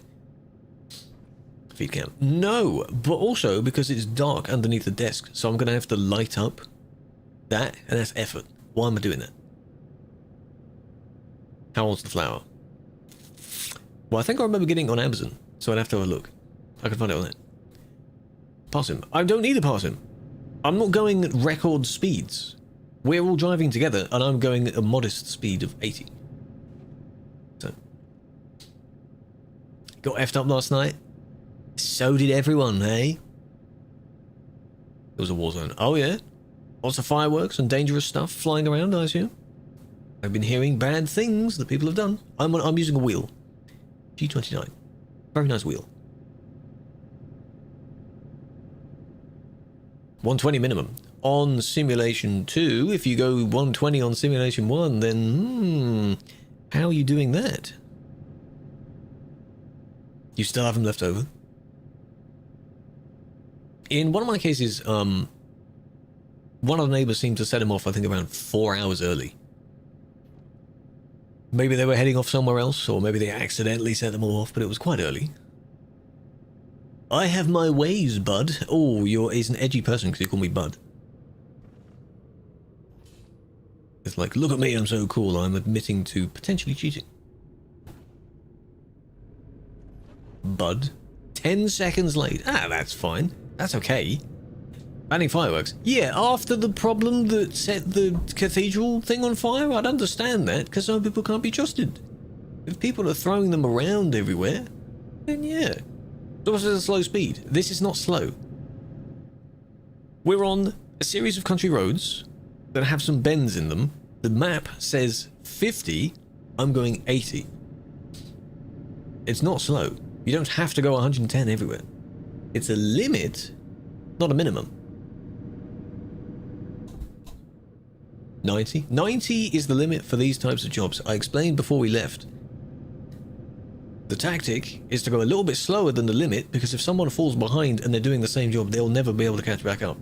Feed cam. No, but also because it's dark underneath the desk, so I'm going to have to light up that, and that's effort. Why am I doing that? How old's the flower? Well, I think I remember getting it on Amazon, so I'd have to have a look. I can find it on that. Pass him. I don't need to pass him. I'm not going at record speeds. We're all driving together, and I'm going at a modest speed of 80. So. Got effed up last night. So did everyone, hey? It was a war zone. Oh, yeah? Lots of fireworks and dangerous stuff flying around, I assume? I've been hearing bad things that people have done. I'm using a wheel. G29. Very nice wheel. 120 minimum. On Simulation 2, if you go 120 on Simulation 1, then, how are you doing that? You still have them left over? In one of my cases, one of the neighbors seemed to set him off, I think, around 4 hours early. Maybe they were heading off somewhere else, or maybe they accidentally set them all off, but it was quite early. I have my ways, bud. Oh, he's an edgy person because you call me bud. It's like, look at me, I'm so cool. I'm admitting to potentially cheating. Bud. 10 seconds late. Ah, that's fine. That's okay. Banning fireworks. Yeah, after the problem that set the cathedral thing on fire, I'd understand that, because some people can't be trusted. If people are throwing them around everywhere, then yeah. So what's a slow speed? This is not slow. We're on a series of country roads that have some bends in them. The map says 50, I'm going 80. It's not slow. You don't have to go 110 everywhere. It's a limit, not a minimum. 90? 90 is the limit for these types of jobs. I explained before we left. The tactic is to go a little bit slower than the limit, because if someone falls behind and they're doing the same job, they'll never be able to catch back up.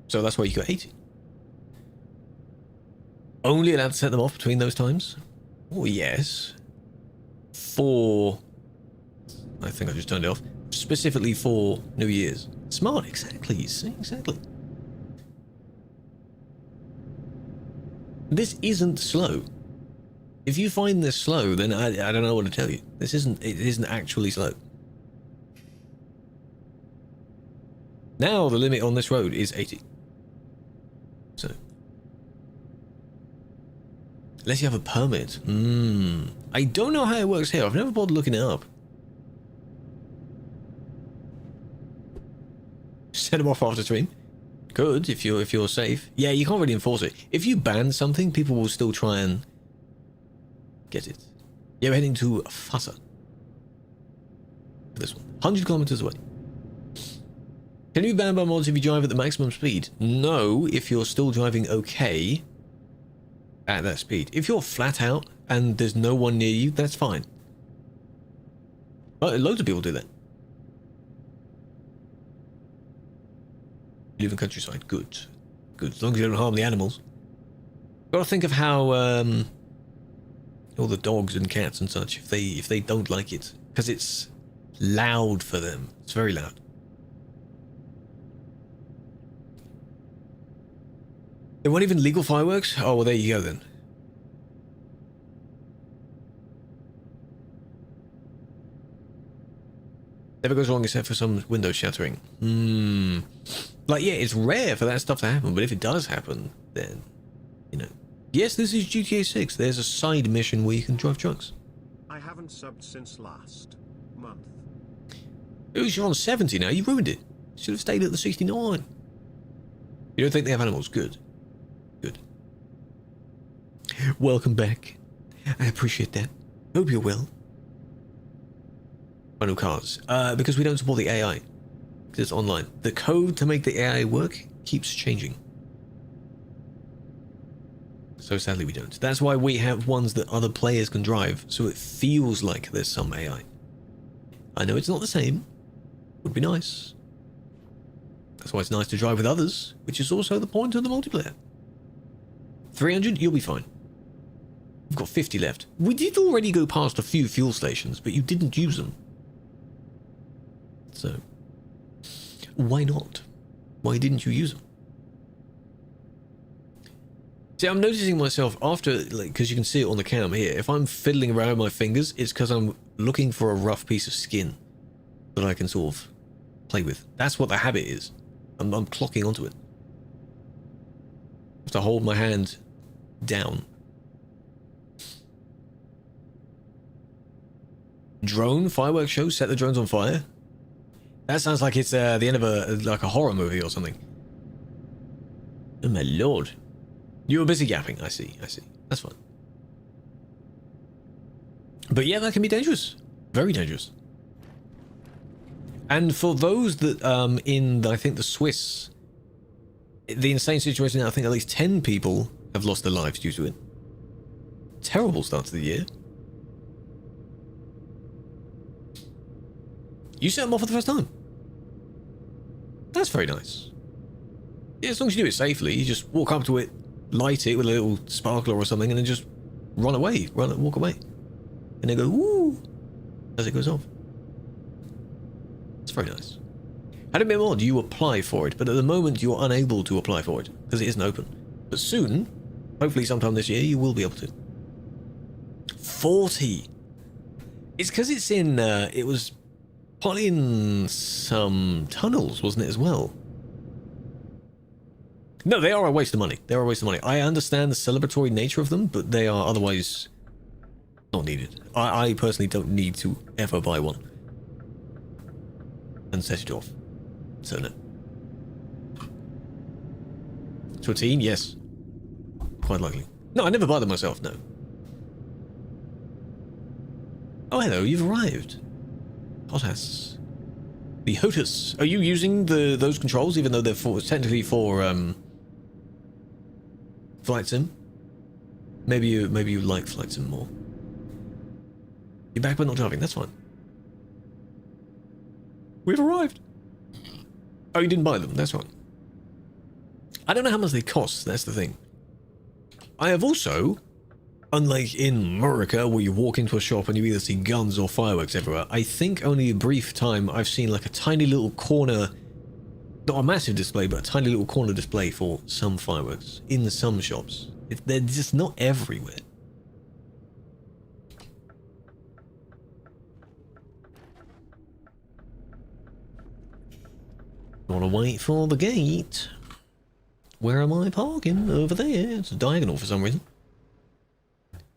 So that's why you got 80. Only allowed to set them off between those times? Oh, yes. For... I think I just turned it off. Specifically for New Year's. Smart, exactly. Exactly. This isn't slow. If you find this slow, then I don't know what to tell you. It isn't actually slow. Now the limit on this road is 80. So. Unless you have a permit. I don't know how it works here. I've never bothered looking it up. Set them off after stream. Good, if you're safe. Yeah, you can't really enforce it. If you ban something, people will still try and get it. Yeah, we're heading to Fassa. This one. 100 kilometers away. Can you be banned by mods if you drive at the maximum speed? No, if you're still driving okay at that speed. If you're flat out and there's no one near you, that's fine. But loads of people do that. You live in countryside. Good. Good. As long as you don't harm the animals. Gotta think of how all the dogs and cats and such, if they don't like it, because it's loud for them. It's very loud. They weren't even legal fireworks? Oh, well, there you go then. Never goes wrong except for some window shattering. Like, yeah, it's rare for that stuff to happen, but if it does happen, then, you know. Yes, this is GTA 6. There's a side mission where you can drive trucks. I haven't subbed since last month. Oh, you're on 70 now. You ruined it. Should have stayed at the 69. You don't think they have animals? Good. Good. Welcome back. I appreciate that. Hope you're well. Final cars. Because we don't support the AI. Because it's online. The code to make the AI work keeps changing. So sadly we don't. That's why we have ones that other players can drive, so it feels like there's some AI. I know it's not the same. Would be nice. That's why it's nice to drive with others, which is also the point of the multiplayer. 300, you'll be fine. We've got 50 left. We did already go past a few fuel stations, but you didn't use them. So, why not? Why didn't you use them? See, I'm noticing myself after, like, because you can see it on the cam here, if I'm fiddling around with my fingers, it's because I'm looking for a rough piece of skin that I can sort of play with. That's what the habit is. I'm clocking onto it. I have to hold my hand down. Drone fireworks show, set the drones on fire. That sounds like it's the end of a horror movie or something. Oh my lord. You were busy yapping. I see. That's fine. But yeah, that can be dangerous. Very dangerous. And for those that, I think the Swiss, the insane situation, I think at least 10 people have lost their lives due to it. Terrible start to the year. You set them off for the first time. That's very nice. Yeah, as long as you do it safely, you just walk up to it, light it with a little sparkler or something, and then just run away, walk away. And then go, woo, as it goes off. It's very nice. Had it been more, you apply for it, but at the moment you're unable to apply for it, because it isn't open. But soon, hopefully sometime this year, you will be able to. 40! It's because it's in, it was partly in some tunnels, wasn't it, as well? No, they are a waste of money. They are a waste of money. I understand the celebratory nature of them, but they are otherwise not needed. I personally don't need to ever buy one and set it off. So no. To a teen, yes. Quite likely. No, I never buy them myself, no. Oh, hello, you've arrived. Hotas. The Hotas. Are you using those controls, even though they're technically for Flight Sim? Maybe you like Flight Sim more. You're back but not driving, that's fine. We've arrived. Oh, you didn't buy them, that's fine. I don't know how much they cost, that's the thing. I have also, unlike in America, where you walk into a shop and you either see guns or fireworks everywhere, I think only a brief time I've seen like a tiny little corner, not a massive display, but a tiny little corner display for some fireworks in some shops. They're just not everywhere. Want to wait for the gate. Where am I parking? Over there. It's a diagonal for some reason.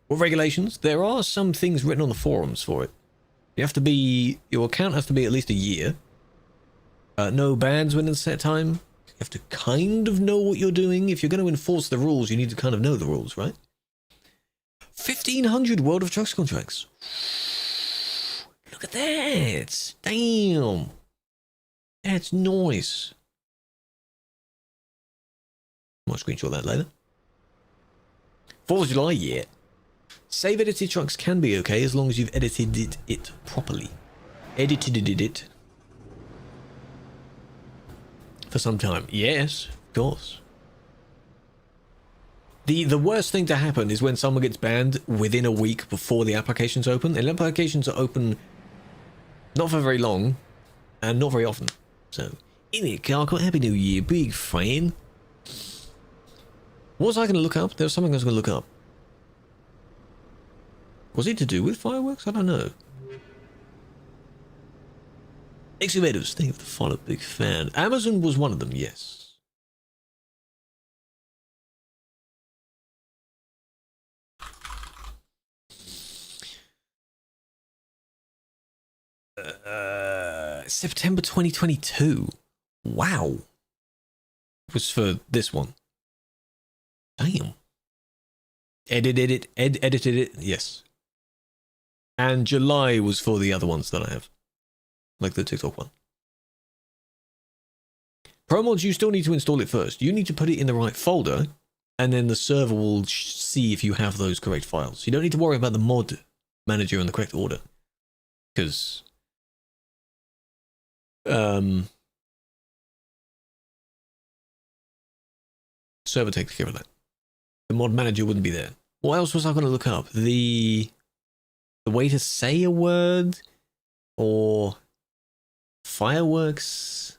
What regulations? There are some things written on the forums for it. You have to be... Your account has to be at least a year. No bans within a set time. You have to kind of know what you're doing. If you're going to enforce the rules, you need to kind of know the rules, right? 1,500 World of Trucks contracts. Look at that. Damn. That's nice. Might screenshot that later. 4th of July, yeah. Save edited trucks can be okay as long as you've edited it properly. Edited it. For some time. Yes, of course. The worst thing to happen is when someone gets banned within a week before the application's open. And applications are open not for very long and not very often. So, in it, Carco, Happy New Year, big fan. What was I going to look up? There was something I was going to look up. Was it to do with fireworks? I don't know. Excavators, thank you for the follow, big fan. Amazon was one of them, yes. September 2022. Wow. Was for this one. Damn. Edited it, yes. And July was for the other ones that I have. Like the TikTok one. ProMods, you still need to install it first. You need to put it in the right folder, and then the server will see if you have those correct files. You don't need to worry about the mod manager in the correct order. Because... server takes care of that. The mod manager wouldn't be there. What else was I going to look up? The way to say a word? Or fireworks?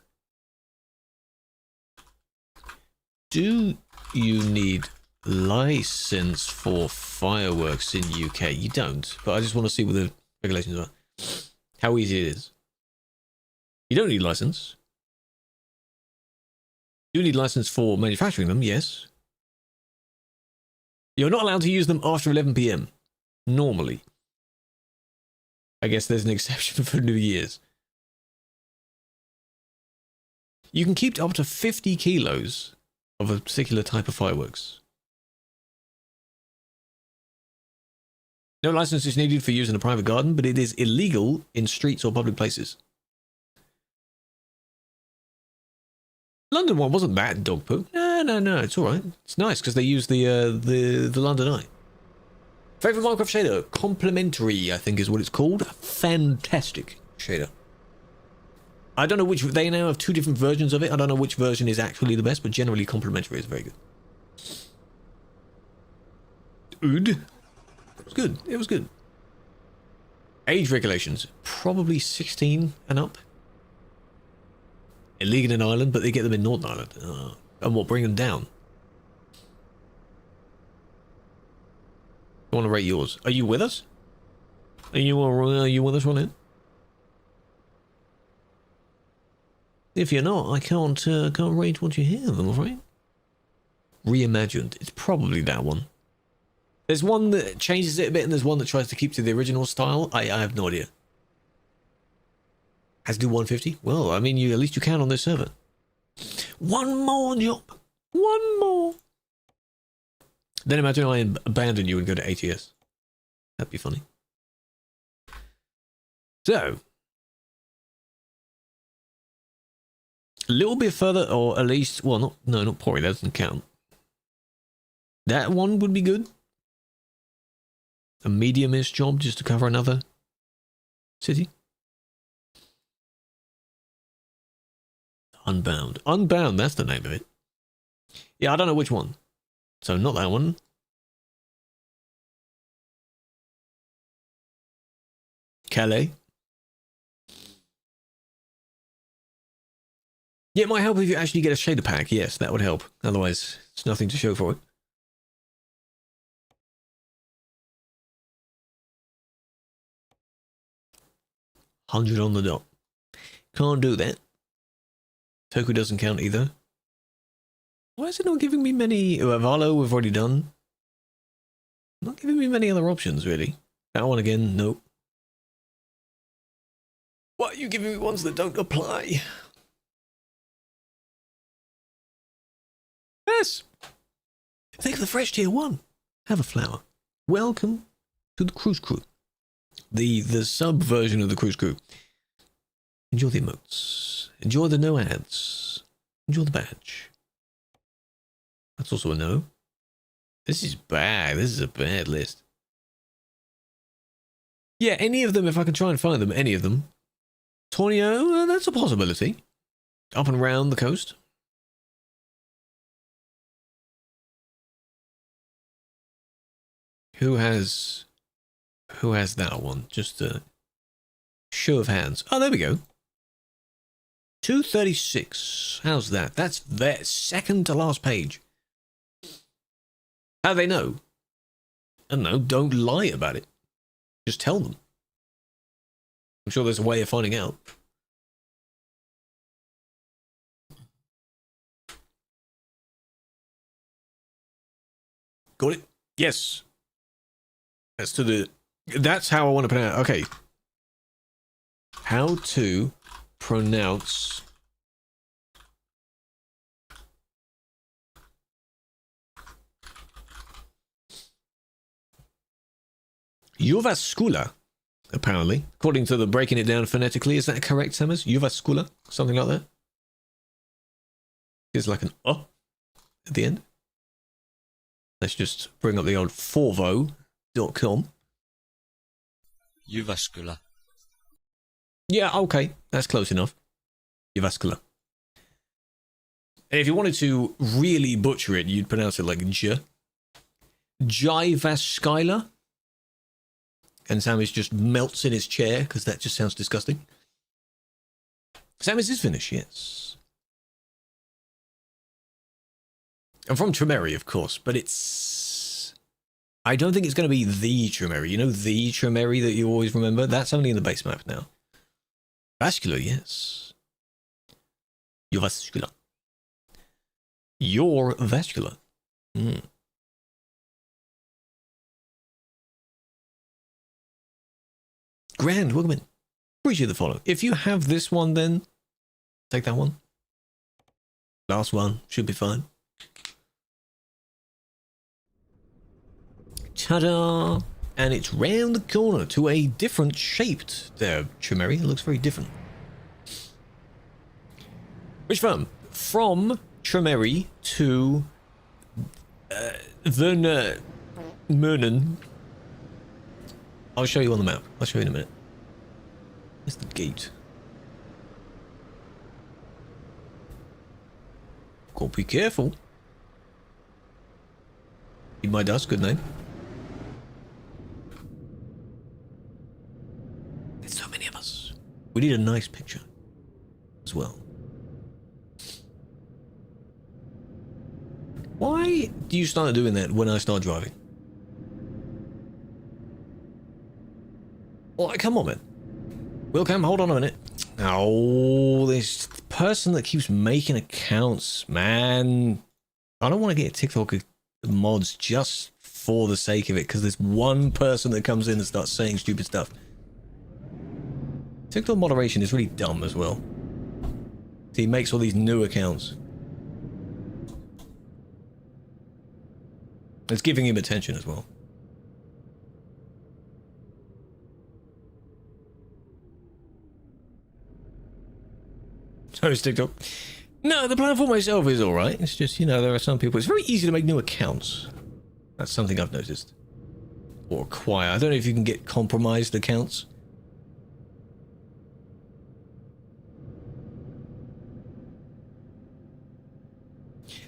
Do you need license for fireworks in UK? You don't, but I just want to see what the regulations are. How easy it is. You don't need license. You need license for manufacturing them, yes. You're not allowed to use them after 11 PM. Normally. I guess there's an exception for New Year's. You can keep up to 50 kilos of a particular type of fireworks. No license is needed for use in a private garden, but it is illegal in streets or public places. London one wasn't bad, dog poo. No, it's all right. It's nice because they use the London Eye. Favorite Minecraft shader? Complementary, I think is what it's called. Fantastic shader. I don't know which, they now have 2 different versions of it. I don't know which version is actually the best, but generally complementary is very good. Ood. It was good. It was good. Age regulations. Probably 16 and up. Illegal in Ireland, but they get them in Northern Ireland. And what, bring them down? I want to rate yours. Are you with us? Are you with us, Ron? If you're not, I can't rate what you hear, I'm afraid. Reimagined. It's probably that one. There's one that changes it a bit, and there's one that tries to keep to the original style. I have no idea. Has to do 150? Well, I mean, at least you can on this server. One more job. One more. Then imagine I abandon you and go to ATS. That'd be funny. So. A little bit further, or at least, well, not Pori, that doesn't count. That one would be good. A medium-ish job just to cover another city. Unbound. Unbound, that's the name of it. Yeah, I don't know which one. So not that one. Calais. Yeah, it might help if you actually get a shader pack. Yes, that would help. Otherwise, it's nothing to show for it. $100 on the dot. Can't do that. Toku doesn't count either. Why is it not giving me many? Valo we've already done. Not giving me many other options, really. That one again, nope. Why are you giving me ones that don't apply? Yes. Think of the fresh tier 1. Have a flower. Welcome to the Cruise Crew. The sub version of the Cruise Crew. Enjoy the emotes. Enjoy the no ads. Enjoy the badge. That's also a no. This is bad. This is a bad list. Yeah, any of them, if I can try and find them, any of them. Tornio, that's a possibility. Up and round the coast. Who has that one? Just a show of hands. Oh, there we go. 236. How's that? That's their second to last page. How do they know? I don't know. Don't lie about it. Just tell them. I'm sure there's a way of finding out. Got it? Yes. That's how I want to pronounce. Okay. How to pronounce Jyväskylä, apparently, according to the breaking it down phonetically. Is that correct, Samus? Jyväskylä? Something like that? It's like an at the end. Let's just bring up the old forvo.com. Jyväskylä. Yeah, okay. That's close enough. Jyväskylä. And if you wanted to really butcher it, you'd pronounce it like J. Jyväskylä. And Samus just melts in his chair, because that just sounds disgusting. Samus is Finnish, yes. I'm from Tremeri, of course, but it's... I don't think it's going to be the Tremeri. You know the Tremeri that you always remember? That's only in the base map now. Vascular, yes. You're vascular. You're vascular. Mm. Grand, welcome in. Appreciate the follow. If you have this one, then take that one. Last one should be fine. Ta-da! And it's round the corner to a different shaped Chimeri. It looks very different. Which firm? From Chimeri to Vernon. I'll show you on the map. I'll show you in a minute. It's the gate. Gotta be careful. Eat my dust, good name. There's so many of us. We need a nice picture as well. Why do you start doing that when I start driving? Oh, come on, man. Wilcam, hold on a minute. Oh, this person that keeps making accounts, man. I don't want to get TikTok mods just for the sake of it, because there's one person that comes in and starts saying stupid stuff. TikTok moderation is really dumb as well. He makes all these new accounts. It's giving him attention as well. So is TikTok. No, the platform itself is alright. It's just, you know, there are some people... It's very easy to make new accounts. That's something I've noticed. Or acquire. I don't know if you can get compromised accounts.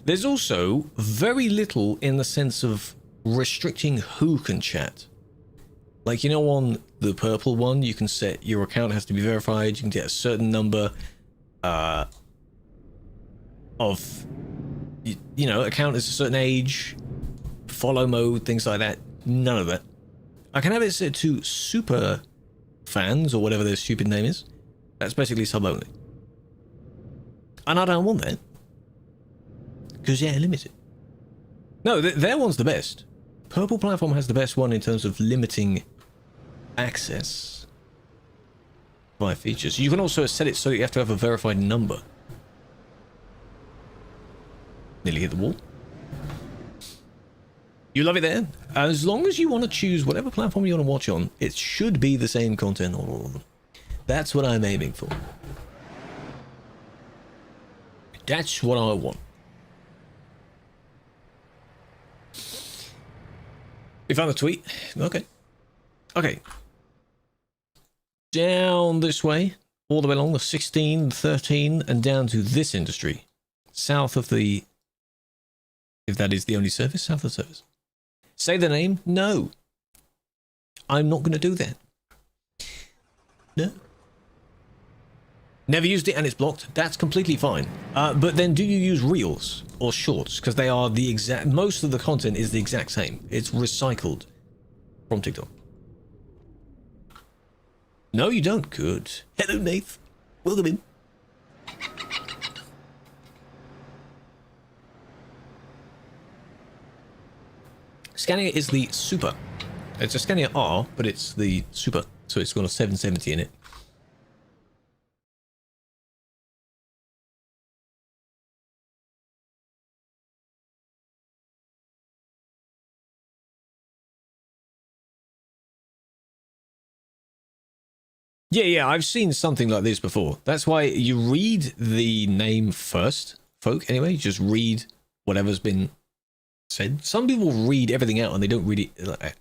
There's also very little in the sense of restricting who can chat. Like, you know, on the purple one, you can set your account has to be verified. You can get a certain number of, you know, account is a certain age, follow mode, things like that. None of that. I can have it set to super fans or whatever their stupid name is. That's basically sub only. And I don't want that. Because, yeah, limited. No, their one's the best. Purple platform has the best one in terms of limiting access by features. You can also set it so you have to have a verified number. Nearly hit the wall. You love it there? As long as you want to choose whatever platform you want to watch on, it should be the same content on all of them. That's what I'm aiming for. That's what I want. You found the tweet? Okay. Okay. Down this way, all the way along the 16, 13, and down to this industry. South of the... If that is the only service, south of the service. Say the name? No. I'm not going to do that. No. Never used it and it's blocked. That's completely fine. But then do you use reels or shorts? Because they are the exact... Most of the content is the exact same. It's recycled from TikTok. No, you don't. Good. Hello, Nath. Welcome in. Scania is the super. It's a Scania R, but it's the super. So it's got a 770 in it. Yeah, I've seen something like this before. That's why you read the name first, folk. Anyway, you just read whatever's been said. Some people read everything out and they don't read it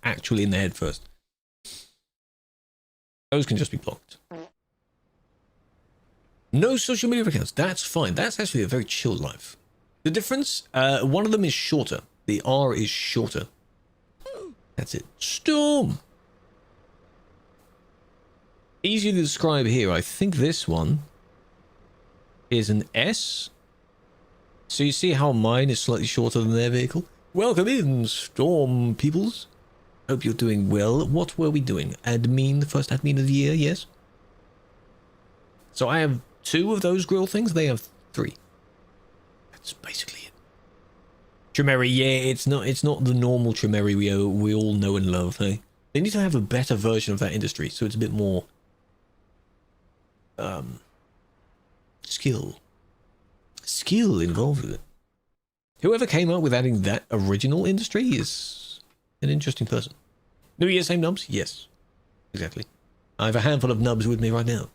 actually in their head first. Those can just be blocked. No social media accounts. That's fine. That's actually a very chill life. The difference, one of them is shorter. The R is shorter. That's it. Storm! Easy to describe here. I think this one is an S. So you see how mine is slightly shorter than their vehicle? Welcome in, Storm peoples. Hope you're doing well. What were we doing? Admin, the first admin of the year, yes? So I have 2 of those grill things. They have 3. That's basically it. Chimeri, yeah, it's not the normal Chimeri we all know and love, hey? They need to have a better version of that industry, so it's a bit more skill involved with it. Whoever came up with adding that original industry is an interesting person. New Year, same nubs? Yes. Exactly. I have a handful of nubs with me right now.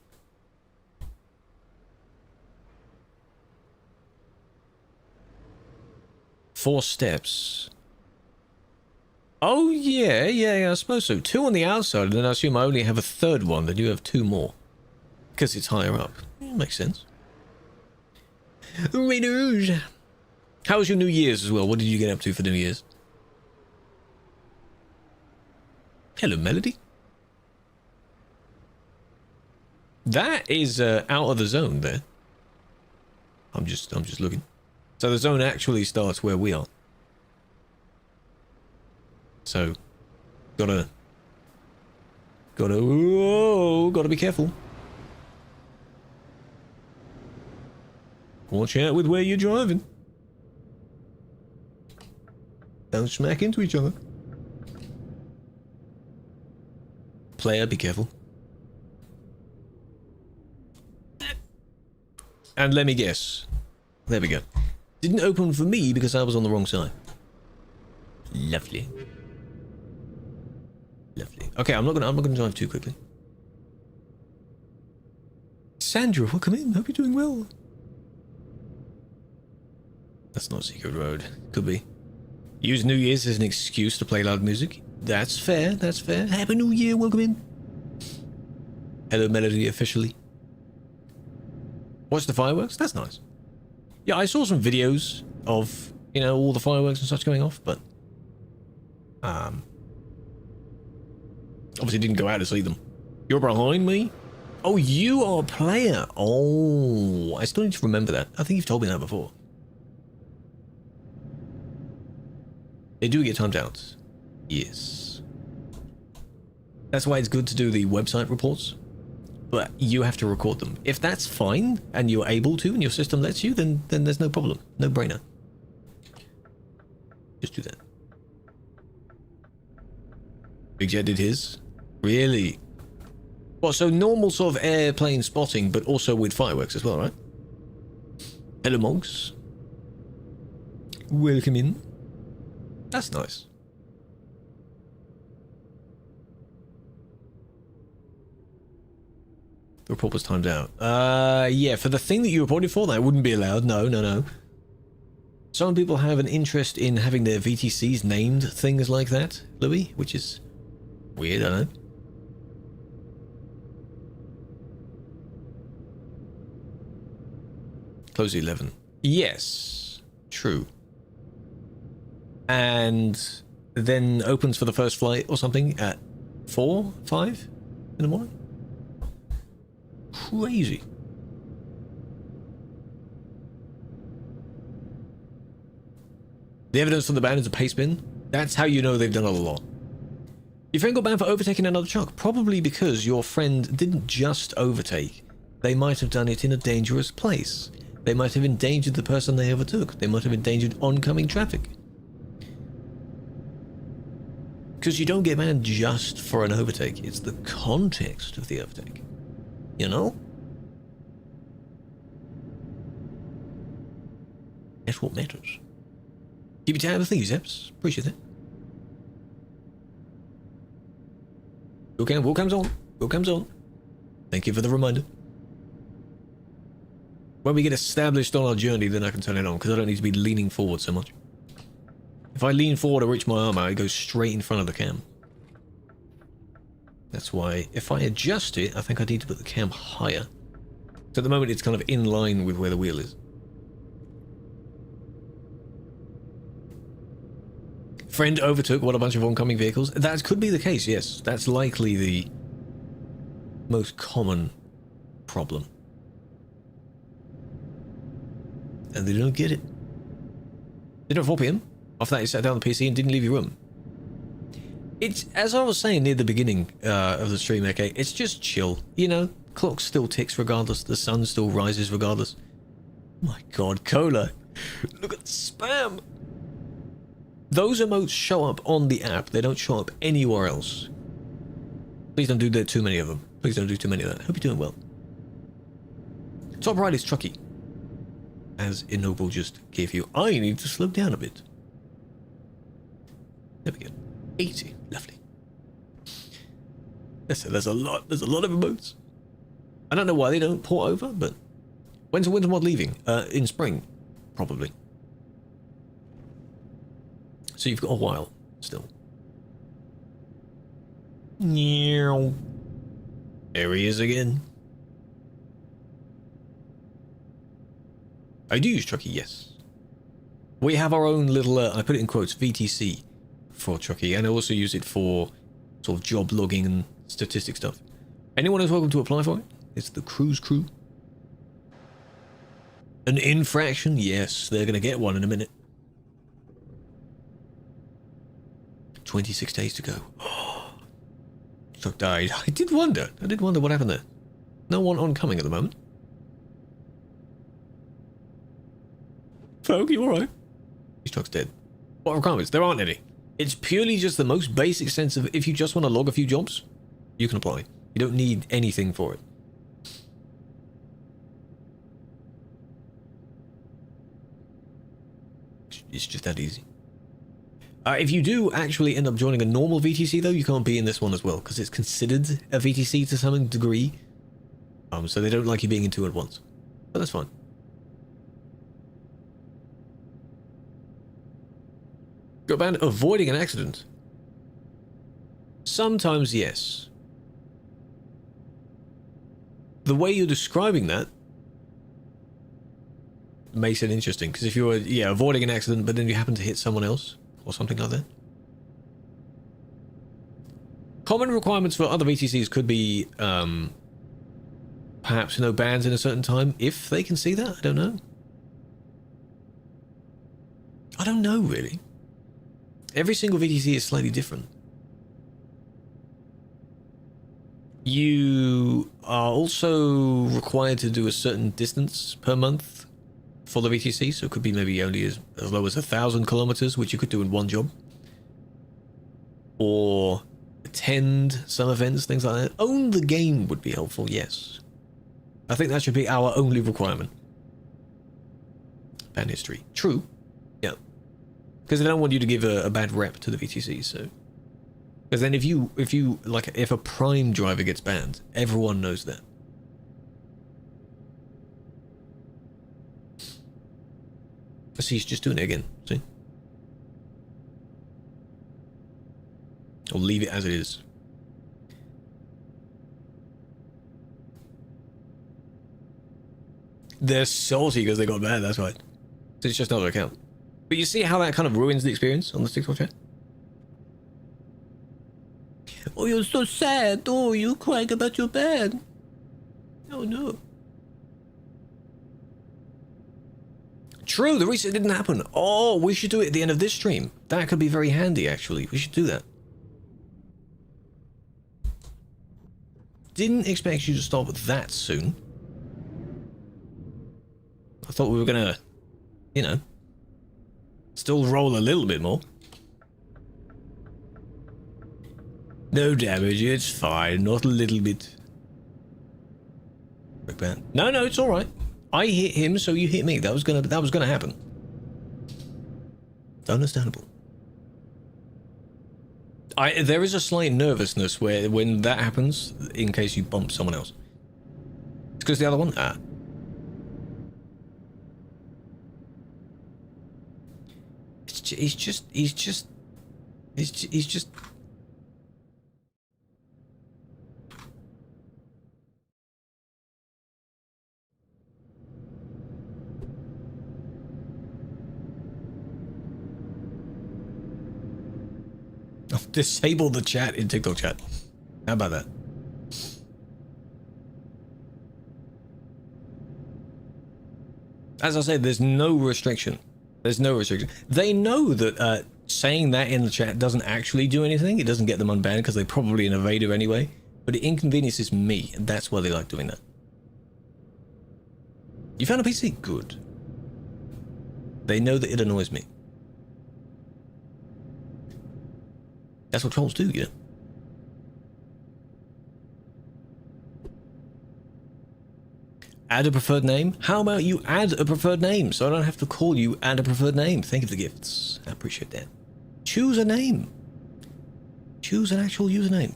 Four steps. Oh, yeah, I suppose so. Two on the outside, and then I assume I only have a third one, then you have two more. Because it's higher up. Yeah, makes sense. Raiders! How was your New Year's as well? What did you get up to for New Year's? Hello, Melody. That is out of the zone there. I'm just looking. So the zone actually starts where we are. So, gotta be careful. Watch out with where you're driving. Don't smack into each other. Player, be careful. And let me guess. There we go. Didn't open for me because I was on the wrong side. Lovely. Lovely. Okay, I'm not gonna drive too quickly. Sandra, welcome in. Hope you're doing well. That's not Secret Road. Could be. Use New Year's as an excuse to play loud music. That's fair, that's fair. Happy New Year, welcome in. Hello, Melody, officially. Watch the fireworks? That's nice. Yeah, I saw some videos of, you know, all the fireworks and such going off, but... obviously didn't go out to see them. You're behind me? Oh, you are a player. Oh, I still need to remember that. I think you've told me that before. They do get timed out. Yes. That's why it's good to do the website reports. But you have to record them. If that's fine, and you're able to, and your system lets you, then there's no problem. No brainer. Just do that. Big Jet did his. Really? Well, so normal sort of airplane spotting, but also with fireworks as well, right? Hello, Mogs. Welcome in. That's nice. The report was timed out. Yeah, for the thing that you reported for, that wouldn't be allowed. No. Some people have an interest in having their VTCs named things like that, Louis, which is weird, I know. Close 11. Yes, true. And then opens for the first flight or something at 4, 5 in the morning. Crazy. The evidence from the ban is a paste bin. That's how you know they've done a lot. Your friend got banned for overtaking another truck, probably because your friend didn't just overtake. They might have done it in a dangerous place. They might have endangered the person they overtook. They might have endangered oncoming traffic. Because you don't get banned just for an overtake. It's the context of the overtake. You know? That's what matters. Keep your tab of things, Eps. Appreciate it. Will comes on. Will comes on. Thank you for the reminder. When we get established on our journey, then I can turn it on, because I don't need to be leaning forward so much. If I lean forward or reach my arm out, it goes straight in front of the cam. That's why, if I adjust it, I think I need to put the cam higher. So at the moment, it's kind of in line with where the wheel is. Friend overtook what a bunch of oncoming vehicles. That could be the case, yes. That's likely the most common problem. And they don't get it. Dinner at 4 PM. After that, you sat down the PC and didn't leave your room. It's, as I was saying near the beginning of the stream, okay, it's just chill. You know, clock still ticks regardless. The sun still rises regardless. My god, Cola. Look at the spam. Those emotes show up on the app. They don't show up anywhere else. Please don't do too many of them. Please don't do too many of that. Hope you're doing well. Top right is Trucky. As Ennoble just gave you. I need to slow down a bit. There we go. 80. Lovely. There's a lot of emotes. I don't know why they don't port over, but when's the winter mod leaving? In spring, probably. So you've got a while still. There he is again. I do use Chucky, yes. We have our own little, I put it in quotes, VTC for Chucky, and I also use it for sort of job logging and statistic stuff. Anyone is welcome to apply for it. It's the Krew. An infraction? Yes, they're going to get one in a minute. 26 days to go. Chuck died. I did wonder what happened there. No one oncoming at the moment. Folk, you alright? His truck's dead. What requirements? There aren't any. It's purely just the most basic sense of if you just want to log a few jobs, you can apply. You don't need anything for it. It's just that easy. If you do actually end up joining a normal VTC, though, you can't be in this one as well, because it's considered a VTC to some degree. So they don't like you being in two at once. But that's fine. Got banned avoiding an accident. Sometimes, yes. The way you're describing that makes it interesting, because if you were, avoiding an accident, but then you happen to hit someone else, or something like that. Common requirements for other VTCs could be, perhaps no bans in a certain time, if they can see that. I don't know. I don't know, really. Every single VTC is slightly different. You are also required to do a certain distance per month for the VTC, so it could be maybe only as low as 1,000 kilometers, which you could do in one job. Or attend some events, things like that. Own the game would be helpful, yes. I think that should be our only requirement. Ban history. True. Yeah. Because they don't want you to give a bad rep to the VTC, so... Because then if a Prime driver gets banned, everyone knows that. See, he's just doing it again, see? Or leave it as it is. They're salty because they got banned, that's right. So it's just another account. But you see how that kind of ruins the experience on the TikTok chat? Oh, you're so sad. Oh, you're crying about your ban. Oh, no. True, the reset didn't happen. Oh, we should do it at the end of this stream. That could be very handy, actually. We should do that. Didn't expect you to stop that soon. I thought we were gonna, still roll a little bit more. No damage, it's fine. Not a little bit. No, it's alright. I hit him, so you hit me. That was gonna happen. It's understandable. There is a slight nervousness when that happens, in case you bump someone else. It's because the other one. He's just. Disable the chat in TikTok chat. How about that? As I said, there's no restriction. There's no restriction. They know that saying that in the chat doesn't actually do anything. It doesn't get them unbanned because they're probably an evader anyway. But it inconveniences me, and that's why they like doing that. You found a PC? Good. They know that it annoys me. That's what trolls do, you know. Add a preferred name? How about you add a preferred name so I don't have to call you add a preferred name? Thank you for the gifts. I appreciate that. Choose a name. Choose an actual username.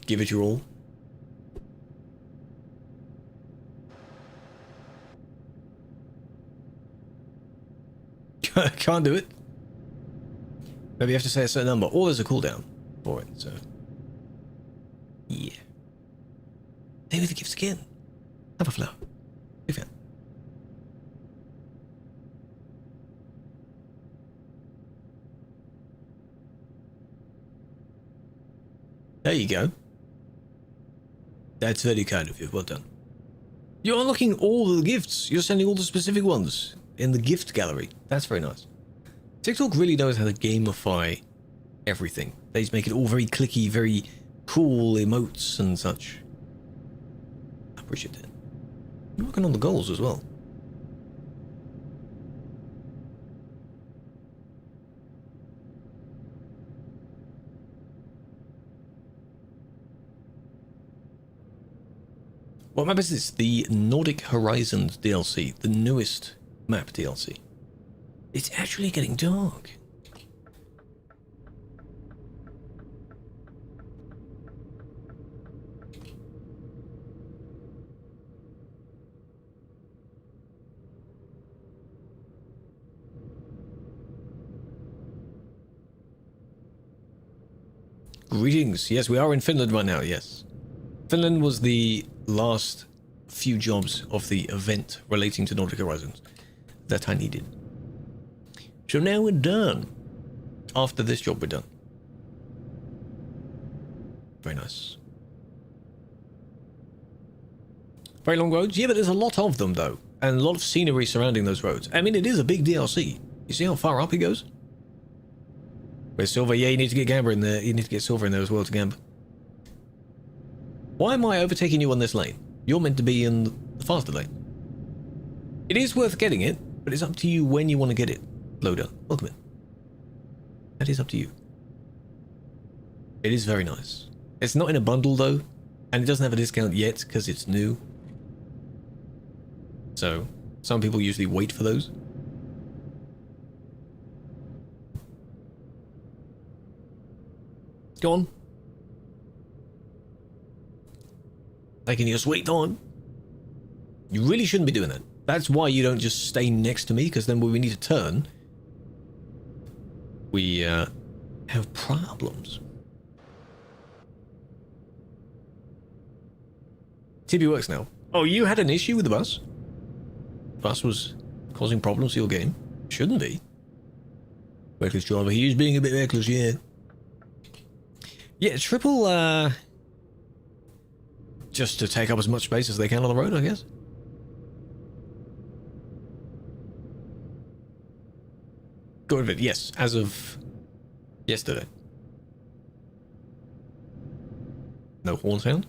Give it your all. Can't do it. Maybe you have to say a certain number, or there's a cooldown for it, so... Yeah. Maybe the gifts again. Have a flower. Big fan. There you go. That's very kind of you. Well done. You're unlocking all the gifts. You're sending all the specific ones in the gift gallery. That's very nice. TikTok really knows how to gamify everything. They just make it all very clicky, very cool emotes and such. I appreciate that. You're working on the goals as well. What map is this? The Nordic Horizons DLC, the newest map DLC. It's actually getting dark. Greetings. Yes, we are in Finland right now, yes. Finland was the last few jobs of the event relating to Nordic Horizons that I needed. So now we're done. After this job, we're done. Very nice. Very long roads? Yeah, but there's a lot of them, though. And a lot of scenery surrounding those roads. I mean, it is a big DLC. You see how far up it goes? Where's Silver? Yeah, you need to get Gamba in there. You need to get Silver in there as well to Gamba. Why am I overtaking you on this lane? You're meant to be in the faster lane. It is worth getting it, but it's up to you when you want to get it. Loader, welcome in. That is up to you. It is very nice. It's not in a bundle though, and it doesn't have a discount yet because it's new. So, some people usually wait for those. Go on. Taking your sweet time. You really shouldn't be doing that. That's why you don't just stay next to me, because then when we need to turn, we have problems. TP works now. Oh, you had an issue with the bus? The bus was causing problems to your game? Shouldn't be. Reckless driver. He is being a bit reckless, yeah. Yeah, triple, just to take up as much space as they can on the road, I guess. Got rid of it, yes, as of yesterday. No horn sound?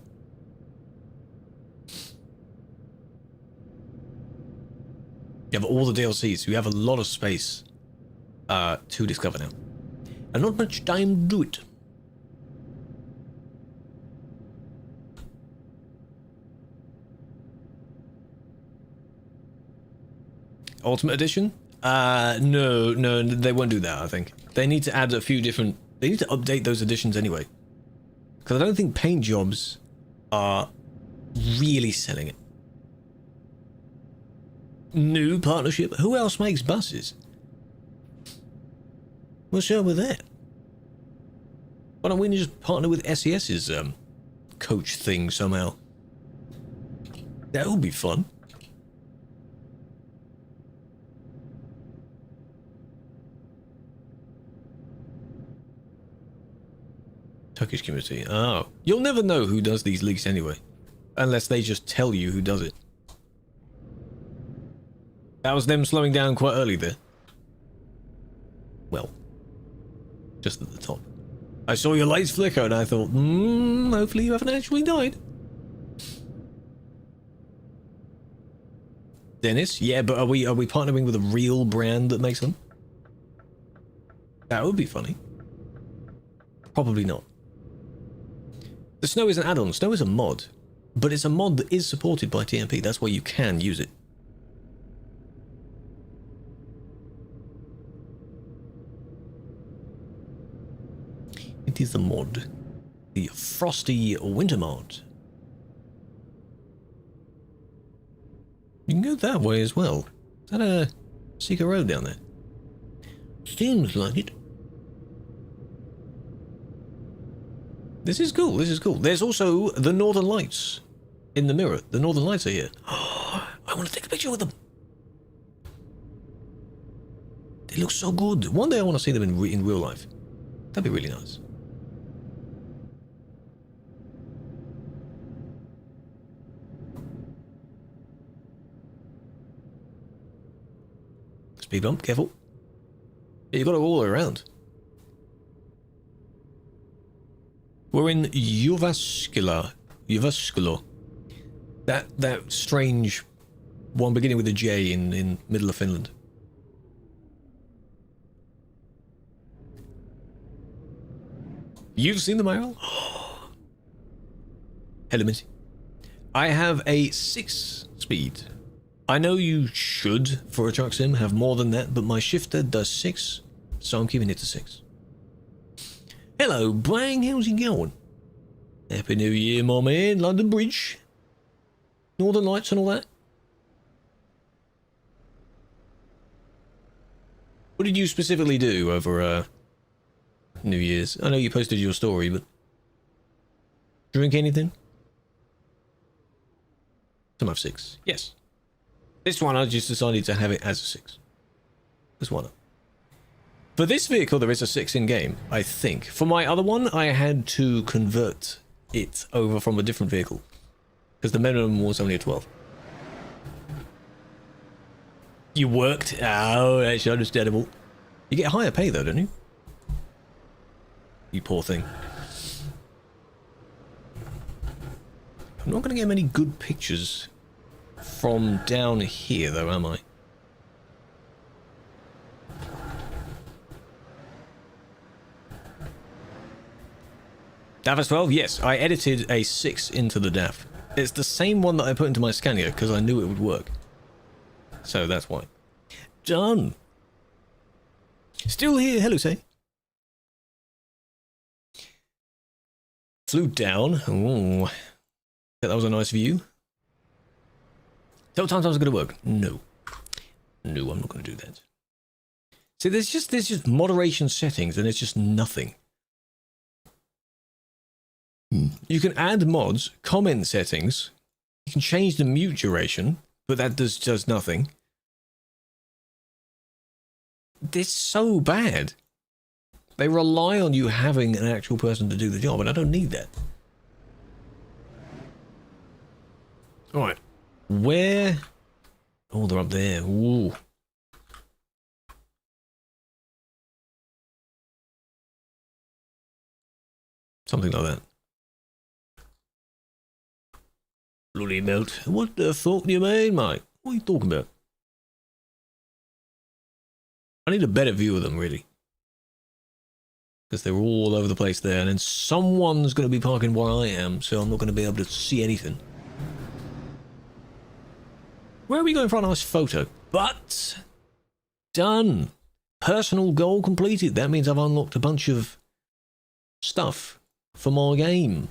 You have all the DLCs, so you have a lot of space to discover now. And not much time to do it. Ultimate Edition? No, they won't do that, I think. They need to add a few different... They need to update those editions anyway. Because I don't think paint jobs are really selling it. New partnership? Who else makes buses? What's up with that? Why don't we just partner with SES's coach thing somehow? That would be fun. Turkish community. Oh. You'll never know who does these leaks anyway. Unless they just tell you who does it. That was them slowing down quite early there. Well. Just at the top. I saw your lights flicker and I thought, hopefully you haven't actually died. Dennis? Yeah, but are we partnering with a real brand that makes them? That would be funny. Probably not. The snow is an add-on. Snow is a mod. But it's a mod that is supported by TMP. That's why you can use it. It is the mod. The Frosty Winter mod. You can go that way as well. Is that a secret road down there? Seems like it. This is cool, this is cool. There's also the Northern Lights in the mirror. The Northern Lights are here. Oh, I want to take a picture with them. They look so good. One day I want to see them in real life. That'd be really nice. Speed bump, careful. Yeah, you got it all around. We're in Jyväskylä. That strange one beginning with a J in middle of Finland. You've seen the IRL? Hello, Missy. I have a 6 speed. I know you should, for a truck sim, have more than that, but my shifter does 6, so I'm keeping it to 6. Hello, Bram, how's it going? Happy New Year, my man. London Bridge. Northern Lights and all that. What did you specifically do over New Year's? I know you posted your story, but... drink anything? Some have 6. Yes. This one I just decided to have it as a 6. This one. For this vehicle there is a 6 in game, I think. For my other one I had to convert it over from a different vehicle. Because the minimum was only a 12. You worked? Oh, that's understandable. You get higher pay though, don't you? You poor thing. I'm not going to get many good pictures from down here though, am I? DAF is 12? Yes, I edited a 6 into the DAF. It's the same one that I put into my Scania because I knew it would work. So that's why. Done. Still here. Hello, say. Flew down. Oh, that was a nice view. Tell TimeTimes are going to work. No. No, I'm not going to do that. See, there's just moderation settings and it's just nothing. You can add mods, comment settings. You can change the mute duration, but that does nothing. This is so bad. They rely on you having an actual person to do the job, and I don't need that. Alright. Where? Oh, they're up there. Ooh. Something like that. Bloody melt. What the fuck do you mean, mate? What are you talking about? I need a better view of them, really. Because they're all over the place there, and then someone's going to be parking where I am, so I'm not going to be able to see anything. Where are we going for a nice photo? But... done. Personal goal completed. That means I've unlocked a bunch of stuff for my game.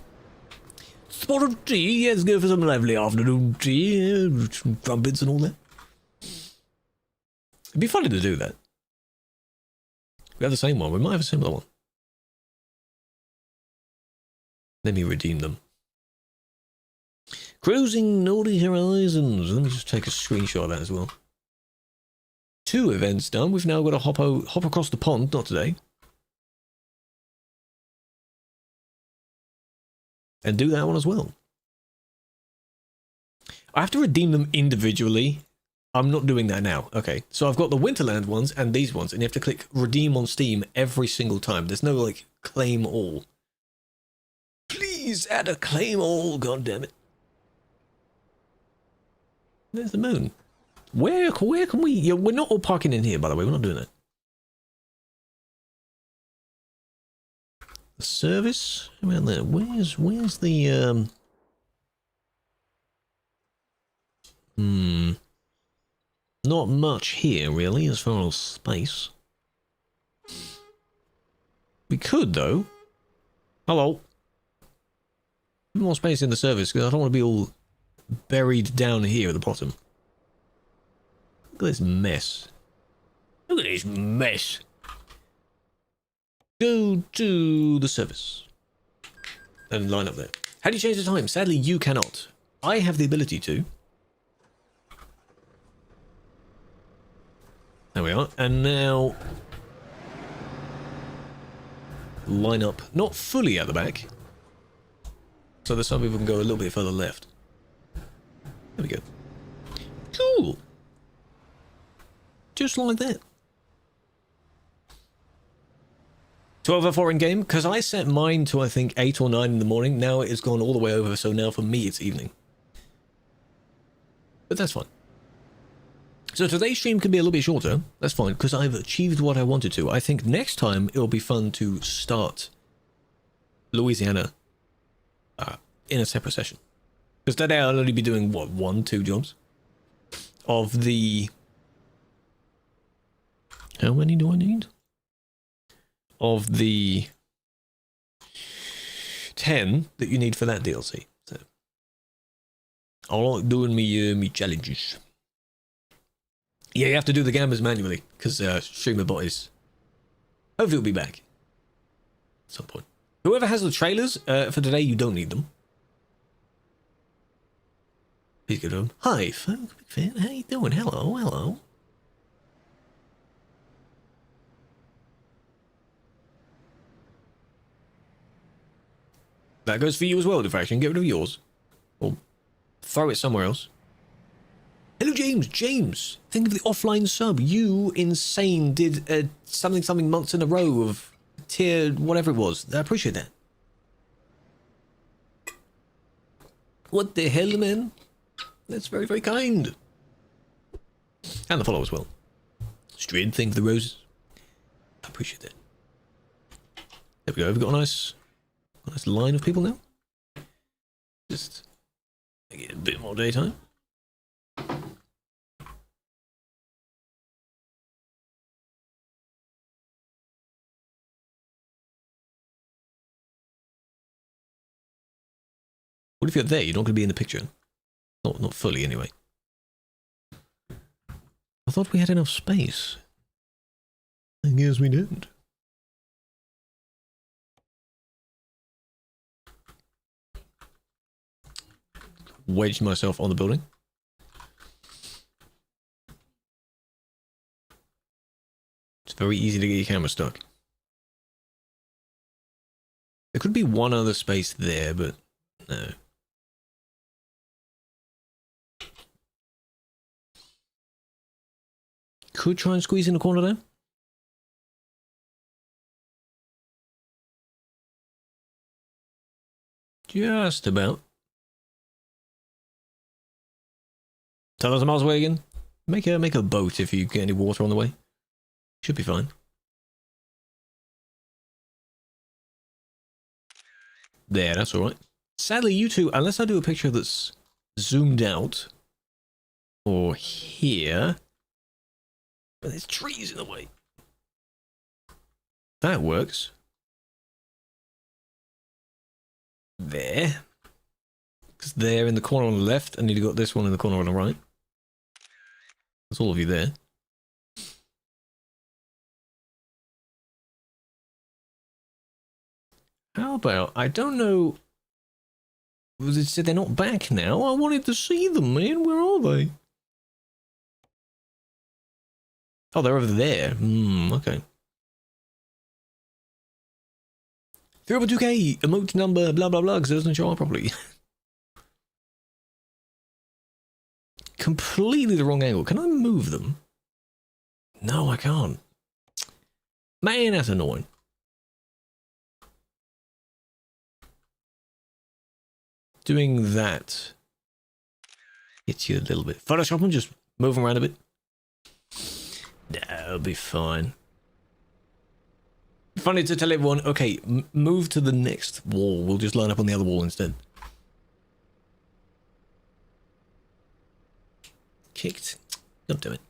Spot of tea, let's go for some lovely afternoon tea, trumpets and all that. It'd be funny to do that. We have the same one, we might have a similar one. Let me redeem them. Cruising Nordic Horizons. Let me just take a screenshot of that as well. 2 events done. We've now got to hop across the pond, not today. And do that one as well. I have to redeem them individually. I'm not doing that now. Okay, so I've got the Winterland ones and these ones, and you have to click redeem on Steam every single time. There's no, like, claim all. Please add a claim all, goddammit. There's the moon. Where can we... Yeah, we're not all parking in here, by the way. We're not doing that. The service? Around there. Where's the... Not much here, really, as far as space. We could, though. Hello. More space in the service because I don't want to be all buried down here at the bottom. Look at this mess. Look at this mess. Go to the service. And line up there. How do you change the time? Sadly, you cannot. I have the ability to. There we are. And now... line up. Not fully at the back. So that some people can go a little bit further left. There we go. Cool. Just like that. 12:04 in game, because I set mine to I think 8 or 9 in the morning. Now it has gone all the way over, so now for me it's evening. But that's fine. So today's stream can be a little bit shorter. That's fine, because I've achieved what I wanted to. I think next time it'll be fun to start Louisiana in a separate session. Because today I'll only be doing, what, 1, 2 jobs? Of the... how many do I need? Of the 10 that you need for that DLC. So I like doing me challenges. Yeah, you have to do the gambas manually because StreamerBot is hopefully it'll be back at some point. Whoever has the trailers for today, you don't need them. Please go to them. Hi, folks, big fan. How you doing? Hello, hello. That goes for you as well, Diffraction. Get rid of yours. Or throw it somewhere else. Hello, James. James, think of the offline sub. You, insane, did something months in a row of tier whatever it was. I appreciate that. What the hell, man? That's very, very kind. And the follow as well. Strid, think of the roses. I appreciate that. There we go. We've got a nice line of people now. Just make it a bit more daytime. What if you're there? You're not going to be in the picture. Not fully, anyway. I thought we had enough space. I guess we don't. Wedged myself on the building. It's very easy to get your camera stuck. There could be one other space there, but no. Could try and squeeze in the corner there. Just about. 10,000 miles away again. Make a boat if you get any water on the way. Should be fine. There, that's alright. Sadly, you two, unless I do a picture that's zoomed out, or here, but there's trees in the way. That works. There. Because there in the corner on the left, and you got this one in the corner on the right. That's all of you there. How about, I don't know, it said they're not back now. I wanted to see them, man. Where are they? Oh, they're over there. Okay. 3.2K, emote number, blah, blah, blah, because it doesn't show up properly. Completely the wrong angle. Can I move them? No, I can't. Man, that's annoying. Doing that hits you a little bit. Photoshop them, just move them around a bit. That'll be fine. Funny to tell everyone, okay, move to the next wall. We'll just line up on the other wall instead. Kicked. Don't do it.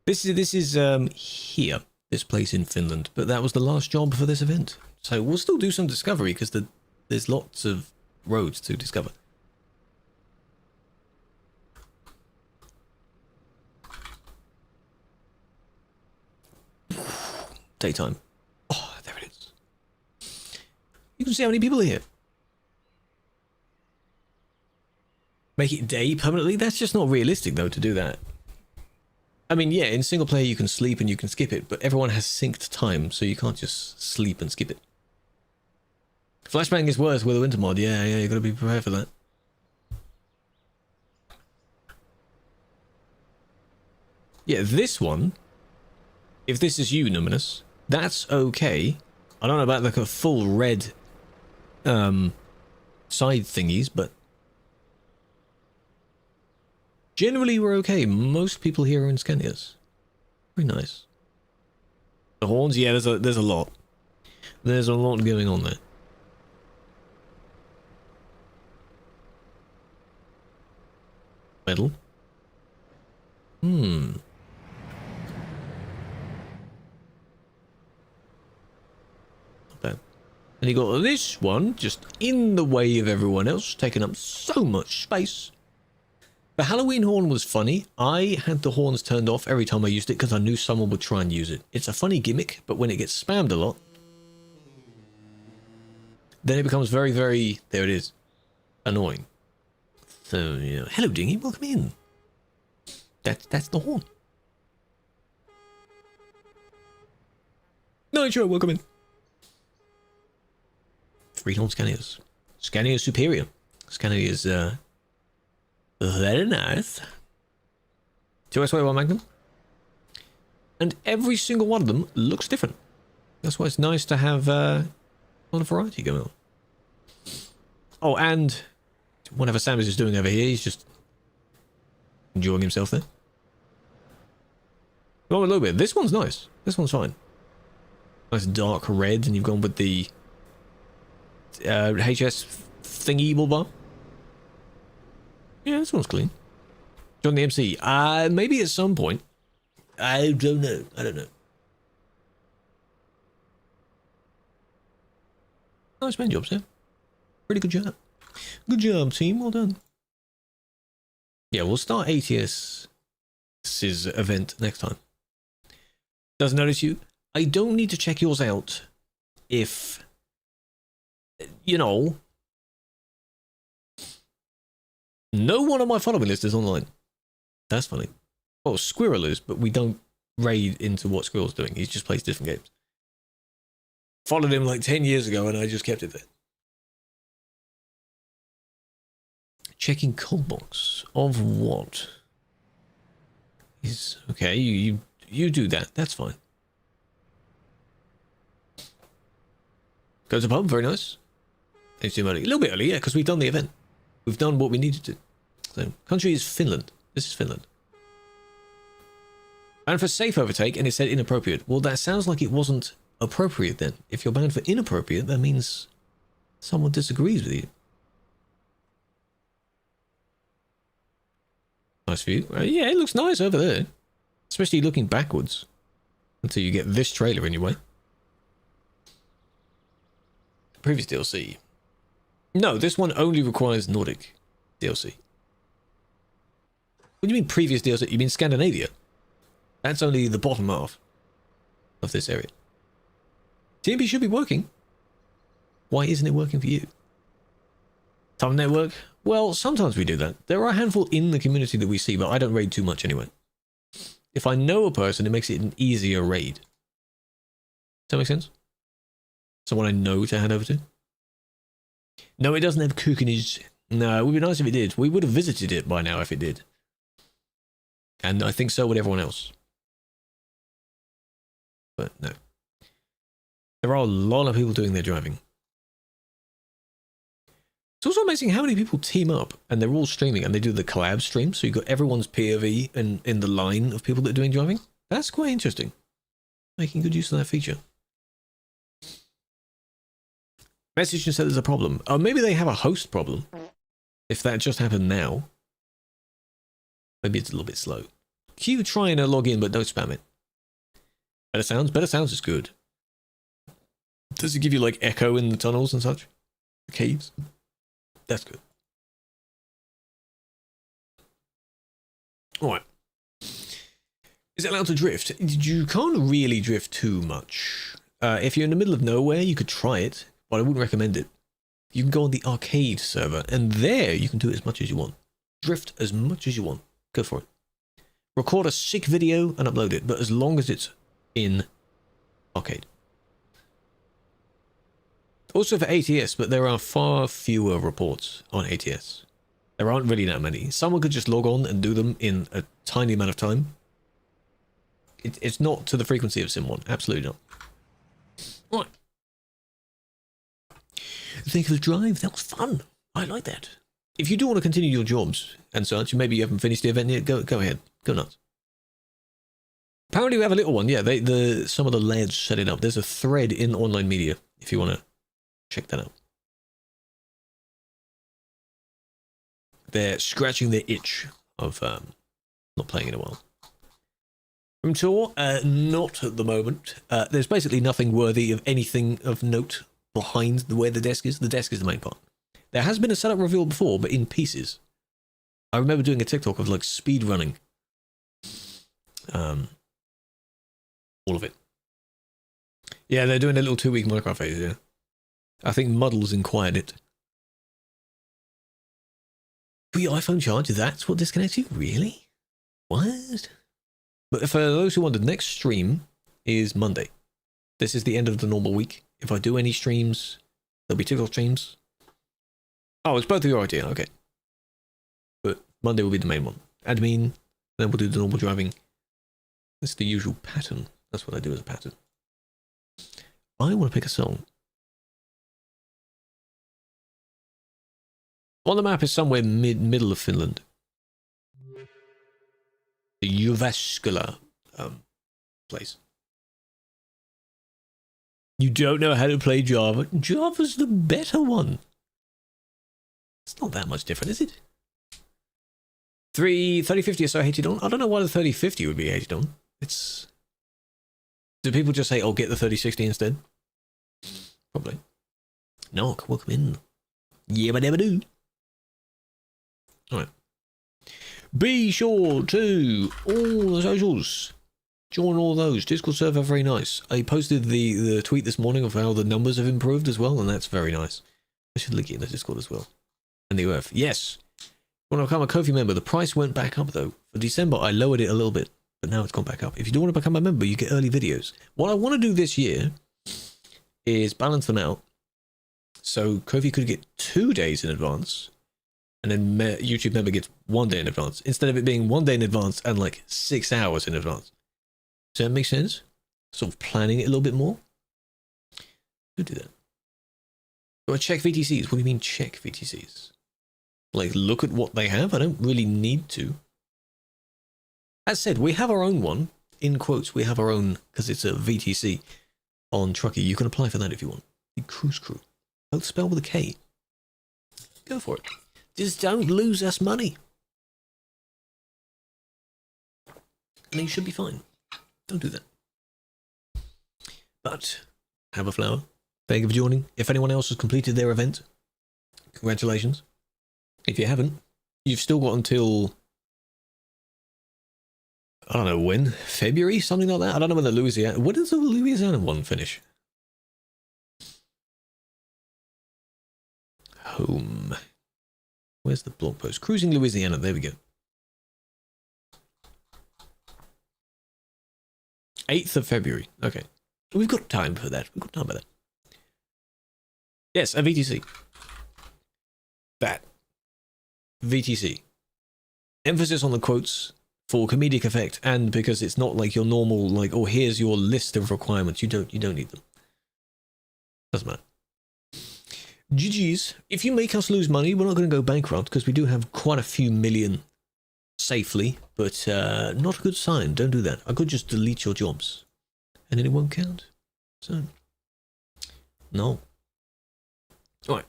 This is here. this place in Finland, but that was the last job for this event. So we'll still do some discovery because there's lots of roads to discover. Daytime. Oh, there it is. You can see how many people are here. Make it day permanently? That's just not realistic, though, to do that. I mean, yeah, in single player you can sleep and you can skip it, but everyone has synced time, so you can't just sleep and skip it. Flashbang is worse with a winter mod. Yeah, you gotta be prepared for that. Yeah, this one, if this is you, Numinous, that's okay. I don't know about like a full red side thingies, but generally we're okay. Most people here are in Scanias. Very nice. The horns, yeah, there's a lot. There's a lot going on there. Metal. Not bad. And you got this one just in the way of everyone else, taking up so much space. The Halloween horn was funny. I had the horns turned off every time I used it because I knew someone would try and use it. It's a funny gimmick, but when it gets spammed a lot, then it becomes very, very, there it is, annoying. So, you know, hello Dingy, welcome in. That's the horn. Nitro, welcome in. Three horn Scanias. Scania superior. Scania is, very nice. 2SY1 Magnum. And every single one of them looks different. That's why it's nice to have a lot of variety going on. Oh, and whatever Sam is doing over here, he's just enjoying himself there. Oh, a little bit. This one's nice. This one's fine. Nice dark red, and you've gone with the HS thingy bar. Yeah, this one's clean. Join the MC. Maybe at some point. I don't know. Nice man job, Sam. Pretty good job. Good job, team. Well done. Yeah, we'll start ATS's event next time. Doesn't notice you. I don't need to check yours out if, you know, no one on my following list is online. That's funny. Well, Squirrel is, but we don't raid into what Squirrel's doing. He just plays different games. Followed him like 10 years ago and I just kept it there. Checking cold box of what? Is okay, you do that. That's fine. Go to pub, very nice. Thanks too much. A little bit early, yeah, because we've done the event. We've done what we needed to. So, country is Finland. This is Finland. Banned for safe overtake, and it said inappropriate. Well, that sounds like it wasn't appropriate then. If you're banned for inappropriate, that means someone disagrees with you. Nice view. Yeah, it looks nice over there. Especially looking backwards. Until you get this trailer in your way. Previous DLC. No, this one only requires Nordic DLC. What do you mean previous DLC? You mean Scandinavia? That's only the bottom half of this area. TMP should be working. Why isn't it working for you? Time network? Well, sometimes we do that. There are a handful in the community that we see, but I don't raid too much anyway. If I know a person, it makes it an easier raid. Does that make sense? Someone I know to hand over to? No, it doesn't have cookinage. No, it would be nice if it did. We would have visited it by now if it did. And I think so would everyone else. But no. There are a lot of people doing their driving. It's also amazing how many people team up and they're all streaming and they do the collab stream. So you've got everyone's POV in the line of people that are doing driving. That's quite interesting. Making good use of that feature. Message and said there's a problem. Oh, maybe they have a host problem. If that just happened now. Maybe it's a little bit slow. Keep trying to log in, but don't spam it. Better sounds? Better sounds is good. Does it give you like echo in the tunnels and such? The caves? That's good. Alright. Is it allowed to drift? You can't really drift too much. If you're in the middle of nowhere, you could try it, but I wouldn't recommend it. You can go on the arcade server, and there you can do it as much as you want. Drift as much as you want. Go for it. Record a sick video and upload it, but as long as it's in arcade. Also for ATS, but there are far fewer reports on ATS. There aren't really that many. Someone could just log on and do them in a tiny amount of time. It's not to the frequency of Sim 1. Absolutely not. Right. Think of the drive. That was fun. I like that. If you do want to continue your jobs and such, maybe you haven't finished the event yet, go ahead. Go nuts. Apparently we have a little one. Yeah, some of the lads set it up. There's a thread in online media if you want to check that out. They're scratching their itch of not playing in a while. Room tour? Not at the moment. There's basically nothing worthy of anything of note behind where the desk is. The desk is the main part. There has been a setup reveal before, but in pieces. I remember doing a TikTok of like speed running. All of it. Yeah, they're doing a little 2-week Minecraft phase, yeah. I think Muddles inquired it. For your iPhone charge, that's what disconnects you? Really? What? But for those who wondered, next stream is Monday. This is the end of the normal week. If I do any streams, there'll be TikTok streams. Oh, it's both of your idea, okay. But Monday will be the main one. Admin, then we'll do the normal driving. That's the usual pattern. That's what I do as a pattern. I want to pick a song. On the map is somewhere middle of Finland. The Jyväskylä place. You don't know how to play Java? Java's the better one. It's not that much different, is it? 3050 or so hated on? I don't know why the 3050 would be hated on. It's... Do people just say, oh, get the 3060 instead? Probably. No, welcome in. Yeah, but never do. Alright. Be sure to all the socials. Join all those. Discord server, very nice. I posted the tweet this morning of how the numbers have improved as well, and that's very nice. I should link it in the Discord as well. And the UF. Yes. Want to become a Ko-fi member? The price went back up though. For December, I lowered it a little bit, but now it's gone back up. If you do want to become a member, you get early videos. What I want to do this year is balance them out. So Ko-fi could get 2 days in advance, and then YouTube member gets 1 day in advance, instead of it being 1 day in advance and like 6 hours in advance. Does that make sense? Sort of planning it a little bit more. Could do that. Do I check VTCs? What do you mean check VTCs? Like, look at what they have? I don't really need to. As said, we have our own one. In quotes, we have our own, because it's a VTC on Truckee. You can apply for that if you want. The Cruise Crew. Both spelled with a K. Go for it. Just don't lose us money. And you should be fine. Don't do that. But, have a flower. Thank you for joining. If anyone else has completed their event, congratulations. If you haven't, you've still got until, I don't know when, February, something like that. I don't know when the Louisiana, when does the Louisiana one finish? Home. Where's the blog post? Cruising Louisiana, there we go. 8th of February, okay. We've got time for that, we've got time for that. Yes, a VTC. That. VTC. Emphasis on the quotes for comedic effect, and because it's not like your normal, like, oh, here's your list of requirements. You don't need them. Doesn't matter. GG's. If you make us lose money, we're not going to go bankrupt, because we do have quite a few million safely, but not a good sign. Don't do that. I could just delete your jobs, and then it won't count. So, no. Alright.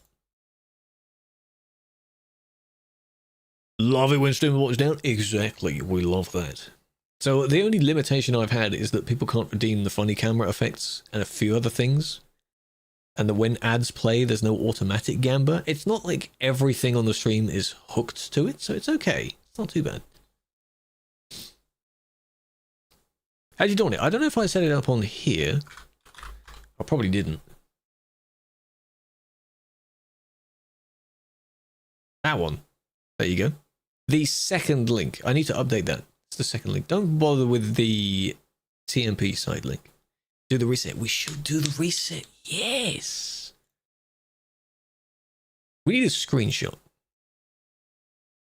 Love it when streamer watch down. Exactly. We love that. So the only limitation I've had is that people can't redeem the funny camera effects and a few other things. And that when ads play, there's no automatic gamba. It's not like everything on the stream is hooked to it, so it's okay. It's not too bad. How'd you do it? I don't know if I set it up on here. I probably didn't. That one. There you go. The second link. I need to update that. It's the second link. Don't bother with the TMP side link. Do the reset. We should do the reset. Yes. We need a screenshot.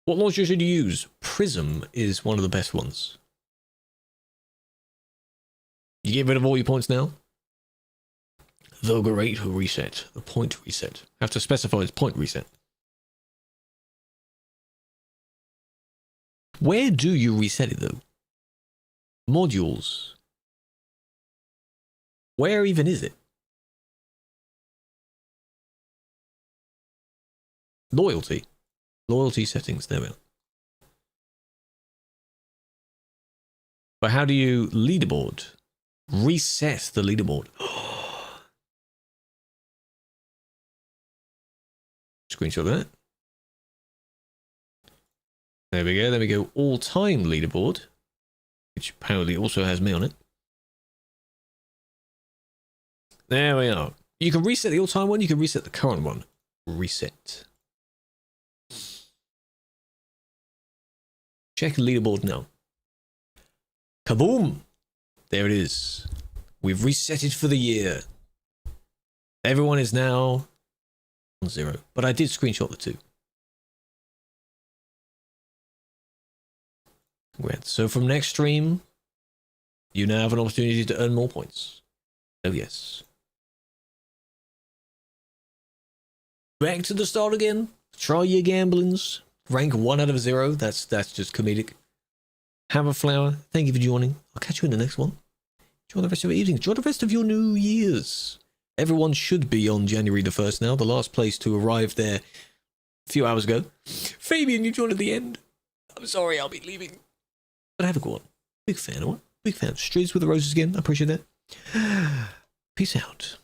What launcher should you use? Prism is one of the best ones. You get rid of all your points now? The great reset. The point reset. Have to specify its point reset. Where do you reset it though? Modules. Where even is it? Loyalty. Loyalty settings. There we are. But how do you leaderboard? Reset the leaderboard. Screenshot that. There we go. There we go. All-time leaderboard, which apparently also has me on it. There we are. You can reset the all-time one. You can reset the current one. Reset. Check the leaderboard now. Kaboom! There it is. We've reset it for the year. Everyone is now on 0. But I did screenshot the 2. Congrats. So from next stream, you now have an opportunity to earn more points. Oh yes. Back to the start again. Try your gamblings. Rank 1 out of 0. That's just comedic. Have a flower. Thank you for joining. I'll catch you in the next one. Enjoy the rest of your evening. Enjoy the rest of your New Year's. Everyone should be on January the 1st now. The last place to arrive there a few hours ago. Fabian, you joined at the end. I'm sorry, I'll be leaving. But have a good one. Big fan of what? Big fan. Streets with the roses again. I appreciate that. Peace out.